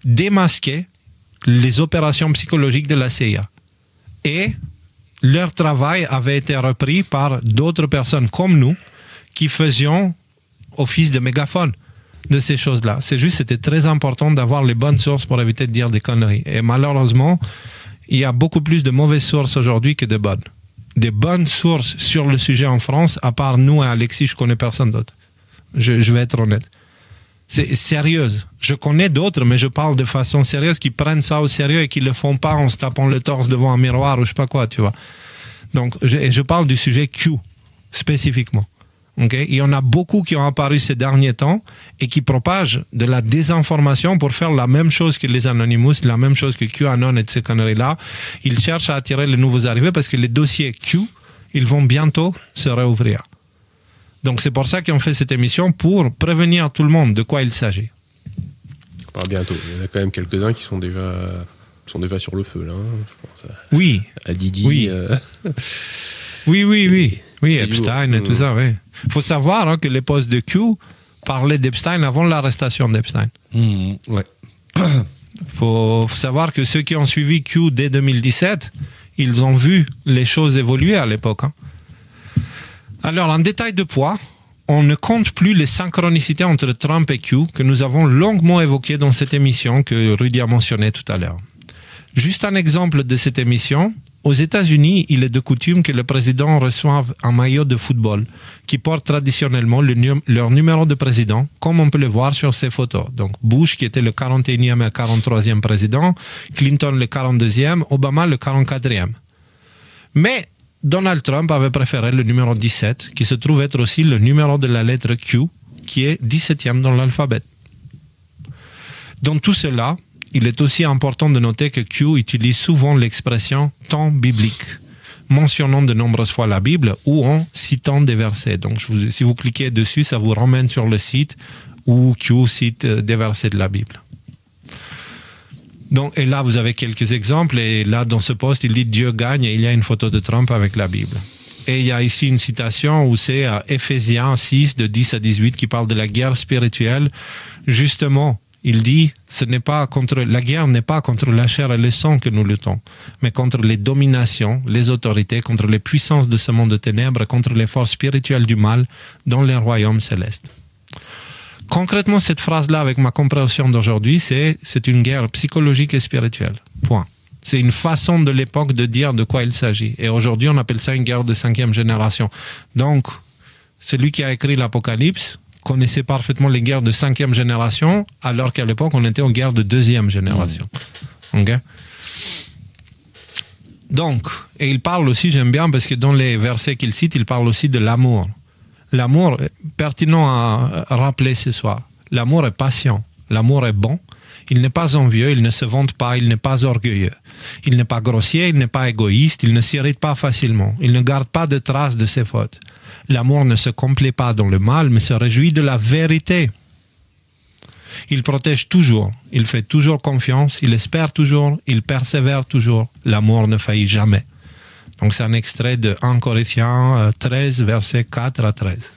démasquaient les opérations psychologiques de la CIA. Et leur travail avait été repris par d'autres personnes comme nous qui faisions office de mégaphone de ces choses-là. C'est juste, c'était très important d'avoir les bonnes sources pour éviter de dire des conneries. Et malheureusement, il y a beaucoup plus de mauvaises sources aujourd'hui que de bonnes. Des bonnes sources sur le sujet en France, à part nous et Alexis, je connais personne d'autre. Je vais être honnête. C'est sérieuse. Je connais d'autres, mais je parle de façon sérieuse, qui prennent ça au sérieux et qui ne le font pas en se tapant le torse devant un miroir ou je sais pas quoi, tu vois. Donc, je parle du sujet Q, spécifiquement. Okay? Il y en a beaucoup qui ont apparu ces derniers temps et qui propagent de la désinformation pour faire la même chose que les Anonymous, la même chose que QAnon et ces conneries-là. Ils cherchent à attirer les nouveaux arrivés parce que les dossiers Q, ils vont bientôt se réouvrir. Donc c'est pour ça qu'on fait cette émission, pour prévenir tout le monde de quoi il s'agit. Pas bientôt. Il y en a quand même quelques-uns qui sont déjà sur le feu, là, je pense. Oui. À Didi. Oui. Oui, Epstein et tout ça, oui. Il faut savoir que les posts de Q parlaient d'Epstein avant l'arrestation d'Epstein. Ouais. Faut savoir que ceux qui ont suivi Q dès 2017, ils ont vu les choses évoluer à l'époque. Hein. Alors, en détail de poids, on ne compte plus les synchronicités entre Trump et Q que nous avons longuement évoquées dans cette émission que Rudy a mentionné tout à l'heure. Juste un exemple de cette émission. Aux États-Unis, il est de coutume que le président reçoive un maillot de football qui porte traditionnellement leur numéro de président, comme on peut le voir sur ces photos. Donc Bush, qui était le 41e et 43e président, Clinton le 42e, Obama le 44e. Mais Donald Trump avait préféré le numéro 17, qui se trouve être aussi le numéro de la lettre Q, qui est 17e dans l'alphabet. Dans tout cela, il est aussi important de noter que Q utilise souvent l'expression « temps biblique », mentionnant de nombreuses fois la Bible ou en citant des versets. Donc, si vous cliquez dessus, ça vous ramène sur le site où Q cite des versets de la Bible. Donc, et là, vous avez quelques exemples. Et là, dans ce post, il dit « Dieu gagne » et il y a une photo de Trump avec la Bible. Et il y a ici une citation où c'est Éphésiens 6, de 10 à 18, qui parle de la guerre spirituelle. Justement, il dit, la guerre n'est pas contre la chair et le sang que nous luttons, mais contre les dominations, les autorités, contre les puissances de ce monde de ténèbres, contre les forces spirituelles du mal dans les royaumes célestes. Concrètement, cette phrase-là, avec ma compréhension d'aujourd'hui, c'est une guerre psychologique et spirituelle. Point. C'est une façon de l'époque de dire de quoi il s'agit. Et aujourd'hui, on appelle ça une guerre de 5e génération. Donc, celui qui a écrit l'Apocalypse connaissait parfaitement les guerres de 5e génération, alors qu'à l'époque, on était en guerre de 2e génération. Okay? Donc, et il parle aussi, j'aime bien, parce que dans les versets qu'il cite, il parle aussi de l'amour. L'amour, pertinent à rappeler ce soir. L'amour est patient, l'amour est bon, il n'est pas envieux, il ne se vante pas, il n'est pas orgueilleux. Il n'est pas grossier, il n'est pas égoïste, il ne s'irrite pas facilement, il ne garde pas de traces de ses fautes. L'amour ne se complaît pas dans le mal, mais se réjouit de la vérité. Il protège toujours, il fait toujours confiance, il espère toujours, il persévère toujours. L'amour ne faillit jamais. Donc c'est un extrait de 1 Corinthiens 13, versets 4 à 13.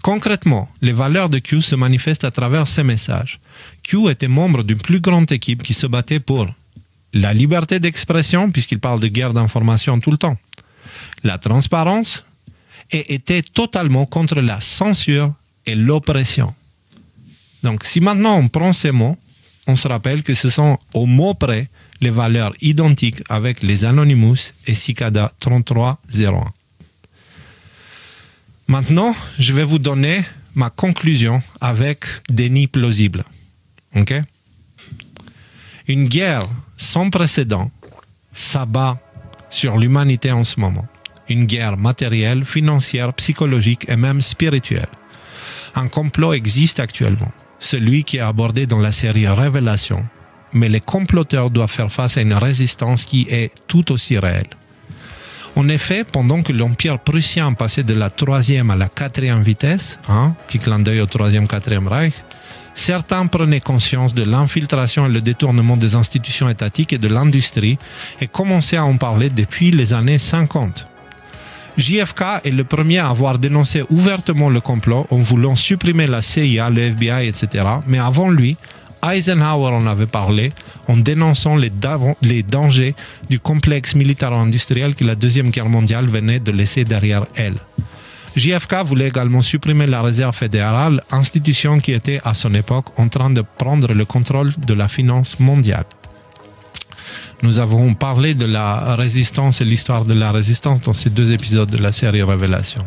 Concrètement, les valeurs de Q se manifestent à travers ces messages. Q était membre d'une plus grande équipe qui se battait pour la liberté d'expression, puisqu'il parle de guerre d'information tout le temps, la transparence, et était totalement contre la censure et l'oppression. Donc si maintenant on prend ces mots, on se rappelle que ce sont au mot près les valeurs identiques avec les Anonymous et Cicada 3301. Maintenant, je vais vous donner ma conclusion avec déni plausible. Ok? Une guerre sans précédent s'abat sur l'humanité en ce moment. Une guerre matérielle, financière, psychologique et même spirituelle. Un complot existe actuellement, celui qui est abordé dans la série Révélation, mais les comploteurs doivent faire face à une résistance qui est tout aussi réelle. En effet, pendant que l'Empire prussien passait de la 3e à la 4e vitesse, petit clin d'œil au 3e, 4e Reich, certains prenaient conscience de l'infiltration et le détournement des institutions étatiques et de l'industrie et commençaient à en parler depuis les années 50. JFK est le premier à avoir dénoncé ouvertement le complot en voulant supprimer la CIA, le FBI, etc. Mais avant lui, Eisenhower en avait parlé en dénonçant les dangers du complexe militaro-industriel que la Deuxième Guerre mondiale venait de laisser derrière elle. JFK voulait également supprimer la Réserve fédérale, institution qui était à son époque en train de prendre le contrôle de la finance mondiale. Nous avons parlé de la résistance et l'histoire de la résistance dans ces 2 épisodes de la série Révélation.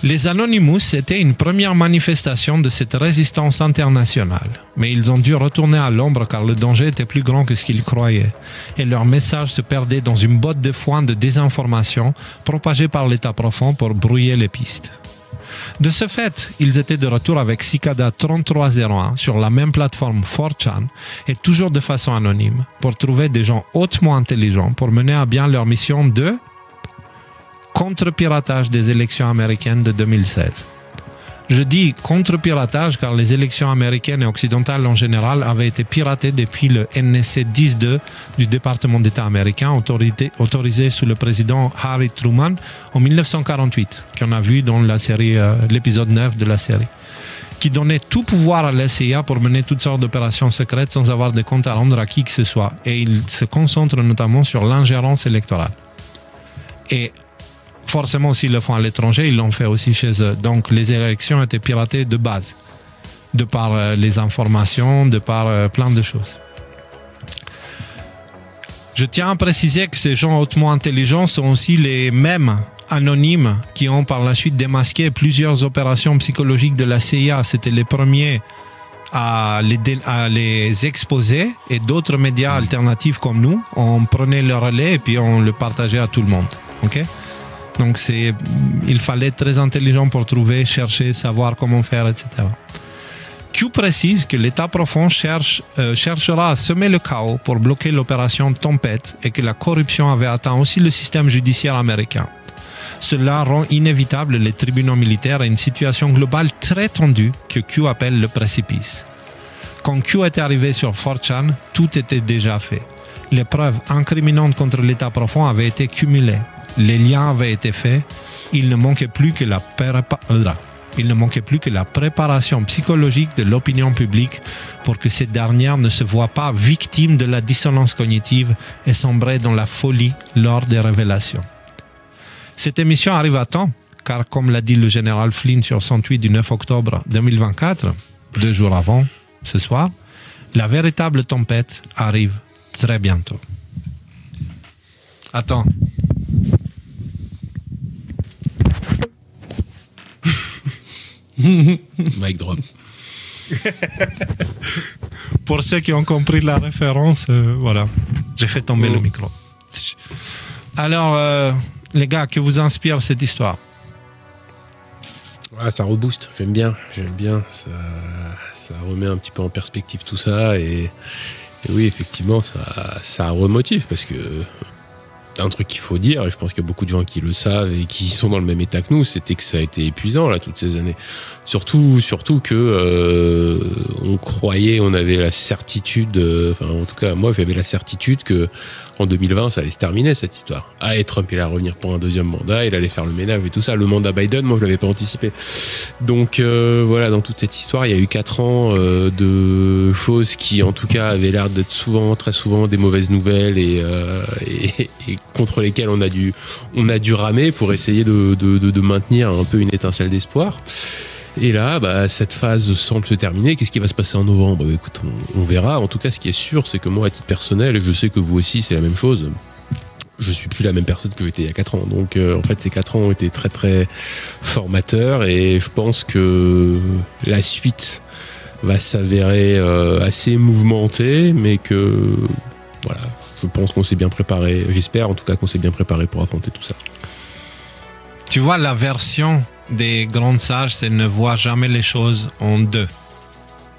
Les Anonymous étaient une première manifestation de cette résistance internationale, mais ils ont dû retourner à l'ombre car le danger était plus grand que ce qu'ils croyaient, et leur message se perdait dans une botte de foin de désinformation propagée par l'État profond pour brouiller les pistes. De ce fait, ils étaient de retour avec Cicada 3301 sur la même plateforme 4chan et toujours de façon anonyme pour trouver des gens hautement intelligents pour mener à bien leur mission de contre-piratage des élections américaines de 2016. Je dis contre-piratage car les élections américaines et occidentales en général avaient été piratées depuis le NSC 10-2 du département d'État américain autorisé sous le président Harry Truman en 1948, qu'on a vu dans la série, l'épisode 9 de la série, qui donnait tout pouvoir à la CIA pour mener toutes sortes d'opérations secrètes sans avoir de compte à rendre à qui que ce soit. Et il se concentre notamment sur l'ingérence électorale. Et forcément, s'ils le font à l'étranger, ils l'ont fait aussi chez eux. Donc, les élections étaient piratées de base, de par les informations, de par plein de choses. Je tiens à préciser que ces gens hautement intelligents sont aussi les mêmes anonymes qui ont par la suite démasqué plusieurs opérations psychologiques de la CIA. C'était les premiers à les exposer et d'autres médias alternatifs comme nous, on prenait le relais et puis on le partageait à tout le monde. Okay? Donc il fallait être très intelligent pour trouver, chercher, savoir comment faire, etc. Q précise que l'État profond cherchera à semer le chaos pour bloquer l'opération Tempête et que la corruption avait atteint aussi le système judiciaire américain. Cela rend inévitable les tribunaux militaires et une situation globale très tendue que Q appelle le précipice. Quand Q est arrivé sur 4chan, tout était déjà fait. Les preuves incriminantes contre l'État profond avaient été cumulées. Les liens avaient été faits, il ne manquait plus que la préparation psychologique de l'opinion publique pour que cette dernière ne se voie pas victime de la dissonance cognitive et sombrer dans la folie lors des révélations. Cette émission arrive à temps, car comme l'a dit le général Flynn sur son tweet du 9 octobre 2024, 2 jours avant, ce soir, la véritable tempête arrive très bientôt. Attends. Mic drop. Pour ceux qui ont compris la référence, voilà, j'ai fait tomber le micro. Alors, les gars, que vous inspire cette histoire? Ça rebooste, j'aime bien, ça remet un petit peu en perspective tout ça, et oui, effectivement, ça remotive, parce que un truc qu'il faut dire, et je pense qu'il y a beaucoup de gens qui le savent et qui sont dans le même état que nous, c'était que ça a été épuisant là toutes ces années. Surtout que on croyait, on avait la certitude, enfin en tout cas moi j'avais la certitude que en 2020 ça allait se terminer cette histoire. Trump il allait revenir pour un deuxième mandat, il allait faire le ménage et tout ça. Le mandat Biden, moi je l'avais pas anticipé. Donc voilà, dans toute cette histoire, il y a eu 4 ans de choses qui en tout cas avaient l'air d'être très souvent des mauvaises nouvelles et contre lesquelles on a dû ramer pour essayer de maintenir un peu une étincelle d'espoir. Et là, cette phase semble se terminer. Qu'est-ce qui va se passer en novembre? Écoute, on verra. En tout cas, ce qui est sûr, c'est que moi, à titre personnel, et je sais que vous aussi, c'est la même chose, je suis plus la même personne que j'étais il y a 4 ans. Donc, en fait, ces 4 ans ont été très, très formateurs, et je pense que la suite va s'avérer assez mouvementée, mais que, voilà, je pense qu'on s'est bien préparé. J'espère, en tout cas, qu'on s'est bien préparé pour affronter tout ça. Tu vois, la version des grands sages, c'est ne voir jamais les choses en deux.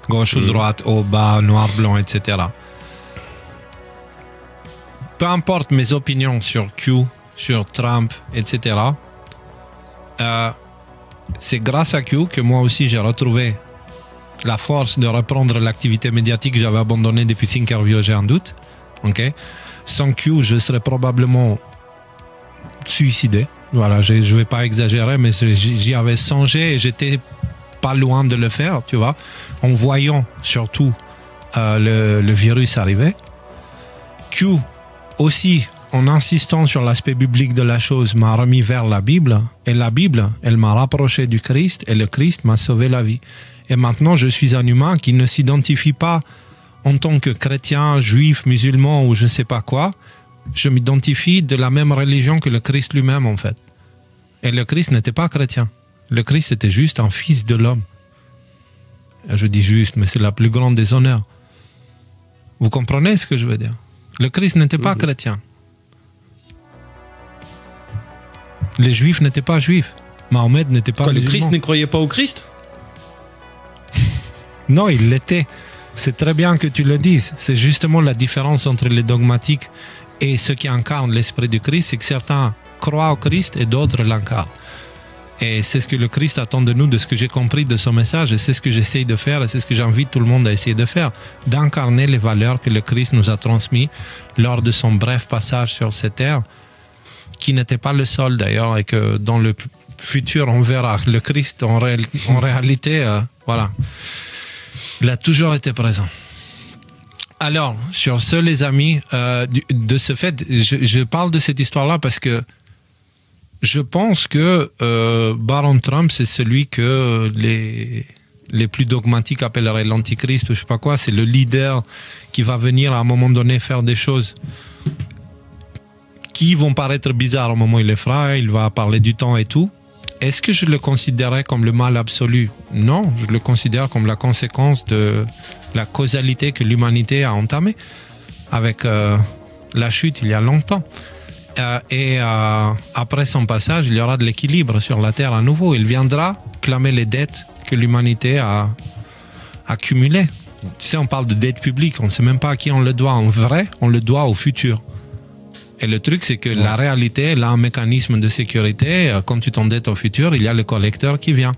Gauche ou droite, haut, bas, noir, blanc, etc. Peu importe mes opinions sur Q, sur Trump, etc. C'est grâce à Q que moi aussi j'ai retrouvé la force de reprendre l'activité médiatique que j'avais abandonnée depuis Thinkerview, j'ai un doute. Okay? Sans Q, je serais probablement suicidé. Voilà, je ne vais pas exagérer, mais j'y avais songé et j'étais pas loin de le faire, tu vois, en voyant surtout le virus arriver. Q, aussi, en insistant sur l'aspect biblique de la chose, m'a remis vers la Bible, et la Bible, elle m'a rapproché du Christ, et le Christ m'a sauvé la vie. Et maintenant, je suis un humain qui ne s'identifie pas en tant que chrétien, juif, musulman ou je ne sais pas quoi. Je m'identifie de la même religion que le Christ lui-même, en fait. Et le Christ n'était pas chrétien. Le Christ était juste un fils de l'homme. Je dis juste, mais c'est la plus grande des honneurs. Vous comprenez ce que je veux dire? Le Christ n'était pas chrétien. Les Juifs n'étaient pas juifs. Mahomet n'était pas musulman. Le Christ ne croyait pas au Christ? Non, il l'était. C'est très bien que tu le dises. C'est justement la différence entre les dogmatiques et ceux qui incarnent l'esprit du Christ, c'est que certains croient au Christ et d'autres l'incarnent. Et c'est ce que le Christ attend de nous, de ce que j'ai compris de son message, et c'est ce que j'essaye de faire, et c'est ce que j'invite tout le monde à essayer de faire, d'incarner les valeurs que le Christ nous a transmises lors de son bref passage sur cette terre, qui n'était pas le seul d'ailleurs, et que dans le futur on verra. Le Christ en réalité, voilà, il a toujours été présent. Alors, sur ce, les amis, de ce fait, je parle de cette histoire-là parce que je pense que Baron Trump, c'est celui que les plus dogmatiques appelleraient l'antichrist ou je sais pas quoi. C'est le leader qui va venir à un moment donné faire des choses qui vont paraître bizarres au moment où il les fera. Il va parler du temps et tout. Est-ce que je le considérais comme le mal absolu? Non, je le considère comme la conséquence de la causalité que l'humanité a entamée avec la chute il y a longtemps. Après son passage, il y aura de l'équilibre sur la Terre à nouveau. Il viendra clamer les dettes que l'humanité a accumulées. Tu sais, on parle de dette publique, on ne sait même pas à qui on le doit. En vrai, on le doit au futur. Et le truc, c'est que la réalité, elle a un mécanisme de sécurité. Quand tu t'endettes au futur, il y a le collecteur qui vient.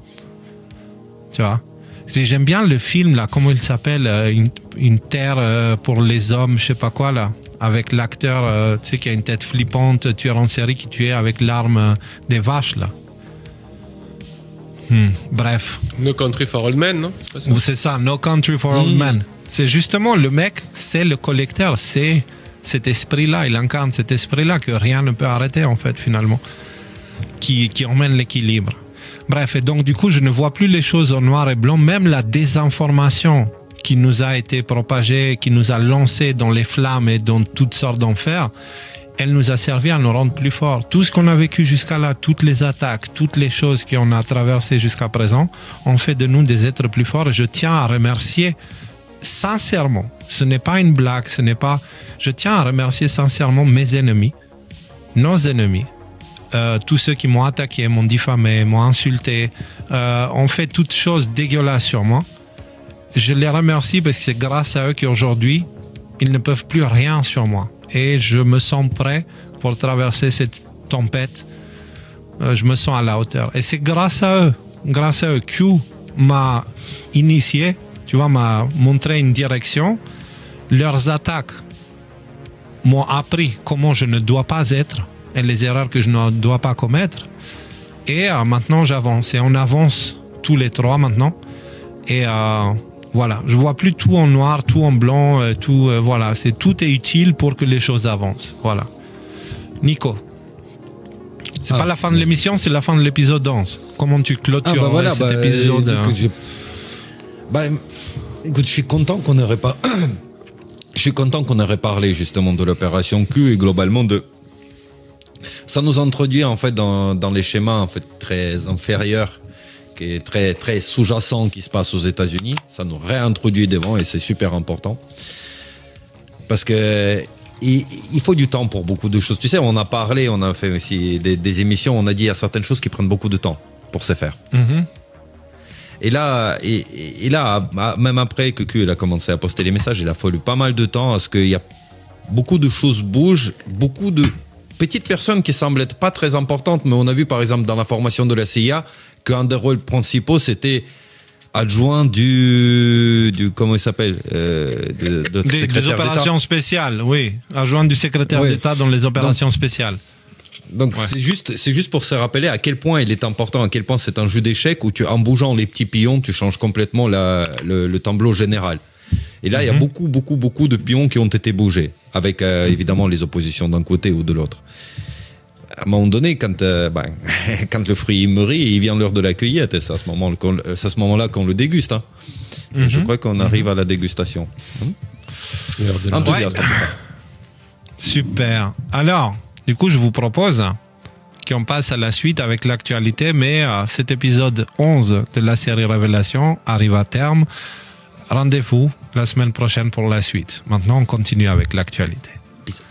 Tu vois? J'aime bien le film, là, comment il s'appelle, une terre pour les hommes, je sais pas quoi, là, avec l'acteur, tu sais, qui a une tête flippante, tueur en série qui tuait avec l'arme des vaches, là. Bref. No Country for Old Men, non? C'est ça, No Country for Old Men. C'est justement, le mec, c'est le collecteur, c'est cet esprit-là, il incarne cet esprit-là que rien ne peut arrêter, en fait, finalement, qui emmène l'équilibre. Bref, et donc, du coup, je ne vois plus les choses en noir et blanc, même la désinformation qui nous a été propagée, qui nous a lancé dans les flammes et dans toutes sortes d'enfers, elle nous a servi à nous rendre plus forts. Tout ce qu'on a vécu jusqu'à là, toutes les attaques, toutes les choses qu'on a traversées jusqu'à présent, ont fait de nous des êtres plus forts. Et je tiens à remercier sincèrement, ce n'est pas une blague, je tiens à remercier sincèrement mes ennemis, nos ennemis, tous ceux qui m'ont attaqué, m'ont diffamé, m'ont insulté, ont fait toutes choses dégueulasses sur moi. Je les remercie parce que c'est grâce à eux qu'aujourd'hui, ils ne peuvent plus rien sur moi. Et je me sens prêt pour traverser cette tempête. Je me sens à la hauteur. Et c'est grâce à eux. Q m'a initié, tu vois, m'a montré une direction. Leurs attaques m'ont appris comment je ne dois pas être et les erreurs que je ne dois pas commettre. Et maintenant, j'avance. Et on avance tous les trois maintenant. Et voilà, je vois plus tout en noir, tout en blanc, voilà, tout est utile pour que les choses avancent. Voilà. Nico, c'est pas la fin de l'émission, c'est la fin de l'épisode 11. Comment tu clôtures cet épisode? Écoute, je suis content qu'on aurait pas. Je suis content qu'on aurait parlé justement de l'opération Q et globalement de. Ça nous introduit en fait dans les schémas en fait très inférieurs, qui est très très sous-jacent qui se passe aux États-Unis. Ça nous réintroduit devant et c'est super important parce que il faut du temps pour beaucoup de choses. Tu sais, on a parlé, on a fait aussi des émissions, on a dit il y a certaines choses qui prennent beaucoup de temps pour se faire. Mm-hmm. Et là, même après que Q a commencé à poster les messages, il a fallu pas mal de temps à ce qu'il y a beaucoup de choses bougent, beaucoup de petites personnes qui semblent être pas très importantes, mais on a vu par exemple dans la formation de la CIA qu'un des rôles principaux c'était adjoint du comment il s'appelle des opérations spéciales, oui, adjoint du secrétaire d'État dans les opérations spéciales. Donc c'est juste pour se rappeler à quel point il est important, à quel point c'est un jeu d'échecs où en bougeant les petits pions, tu changes complètement le tableau général. Et là, il y a beaucoup de pions qui ont été bougés, avec évidemment les oppositions d'un côté ou de l'autre. À un moment donné, quand le fruit mûrit, il vient l'heure de la cueillette, et c'est à ce moment-là qu'on le déguste. Hein. Je crois qu'on arrive à la dégustation. Enthousiaste. Super. Alors, du coup, je vous propose qu'on passe à la suite avec l'actualité, mais cet épisode 11 de la série Révélation arrive à terme. Rendez-vous la semaine prochaine pour la suite. Maintenant, on continue avec l'actualité. Bisous.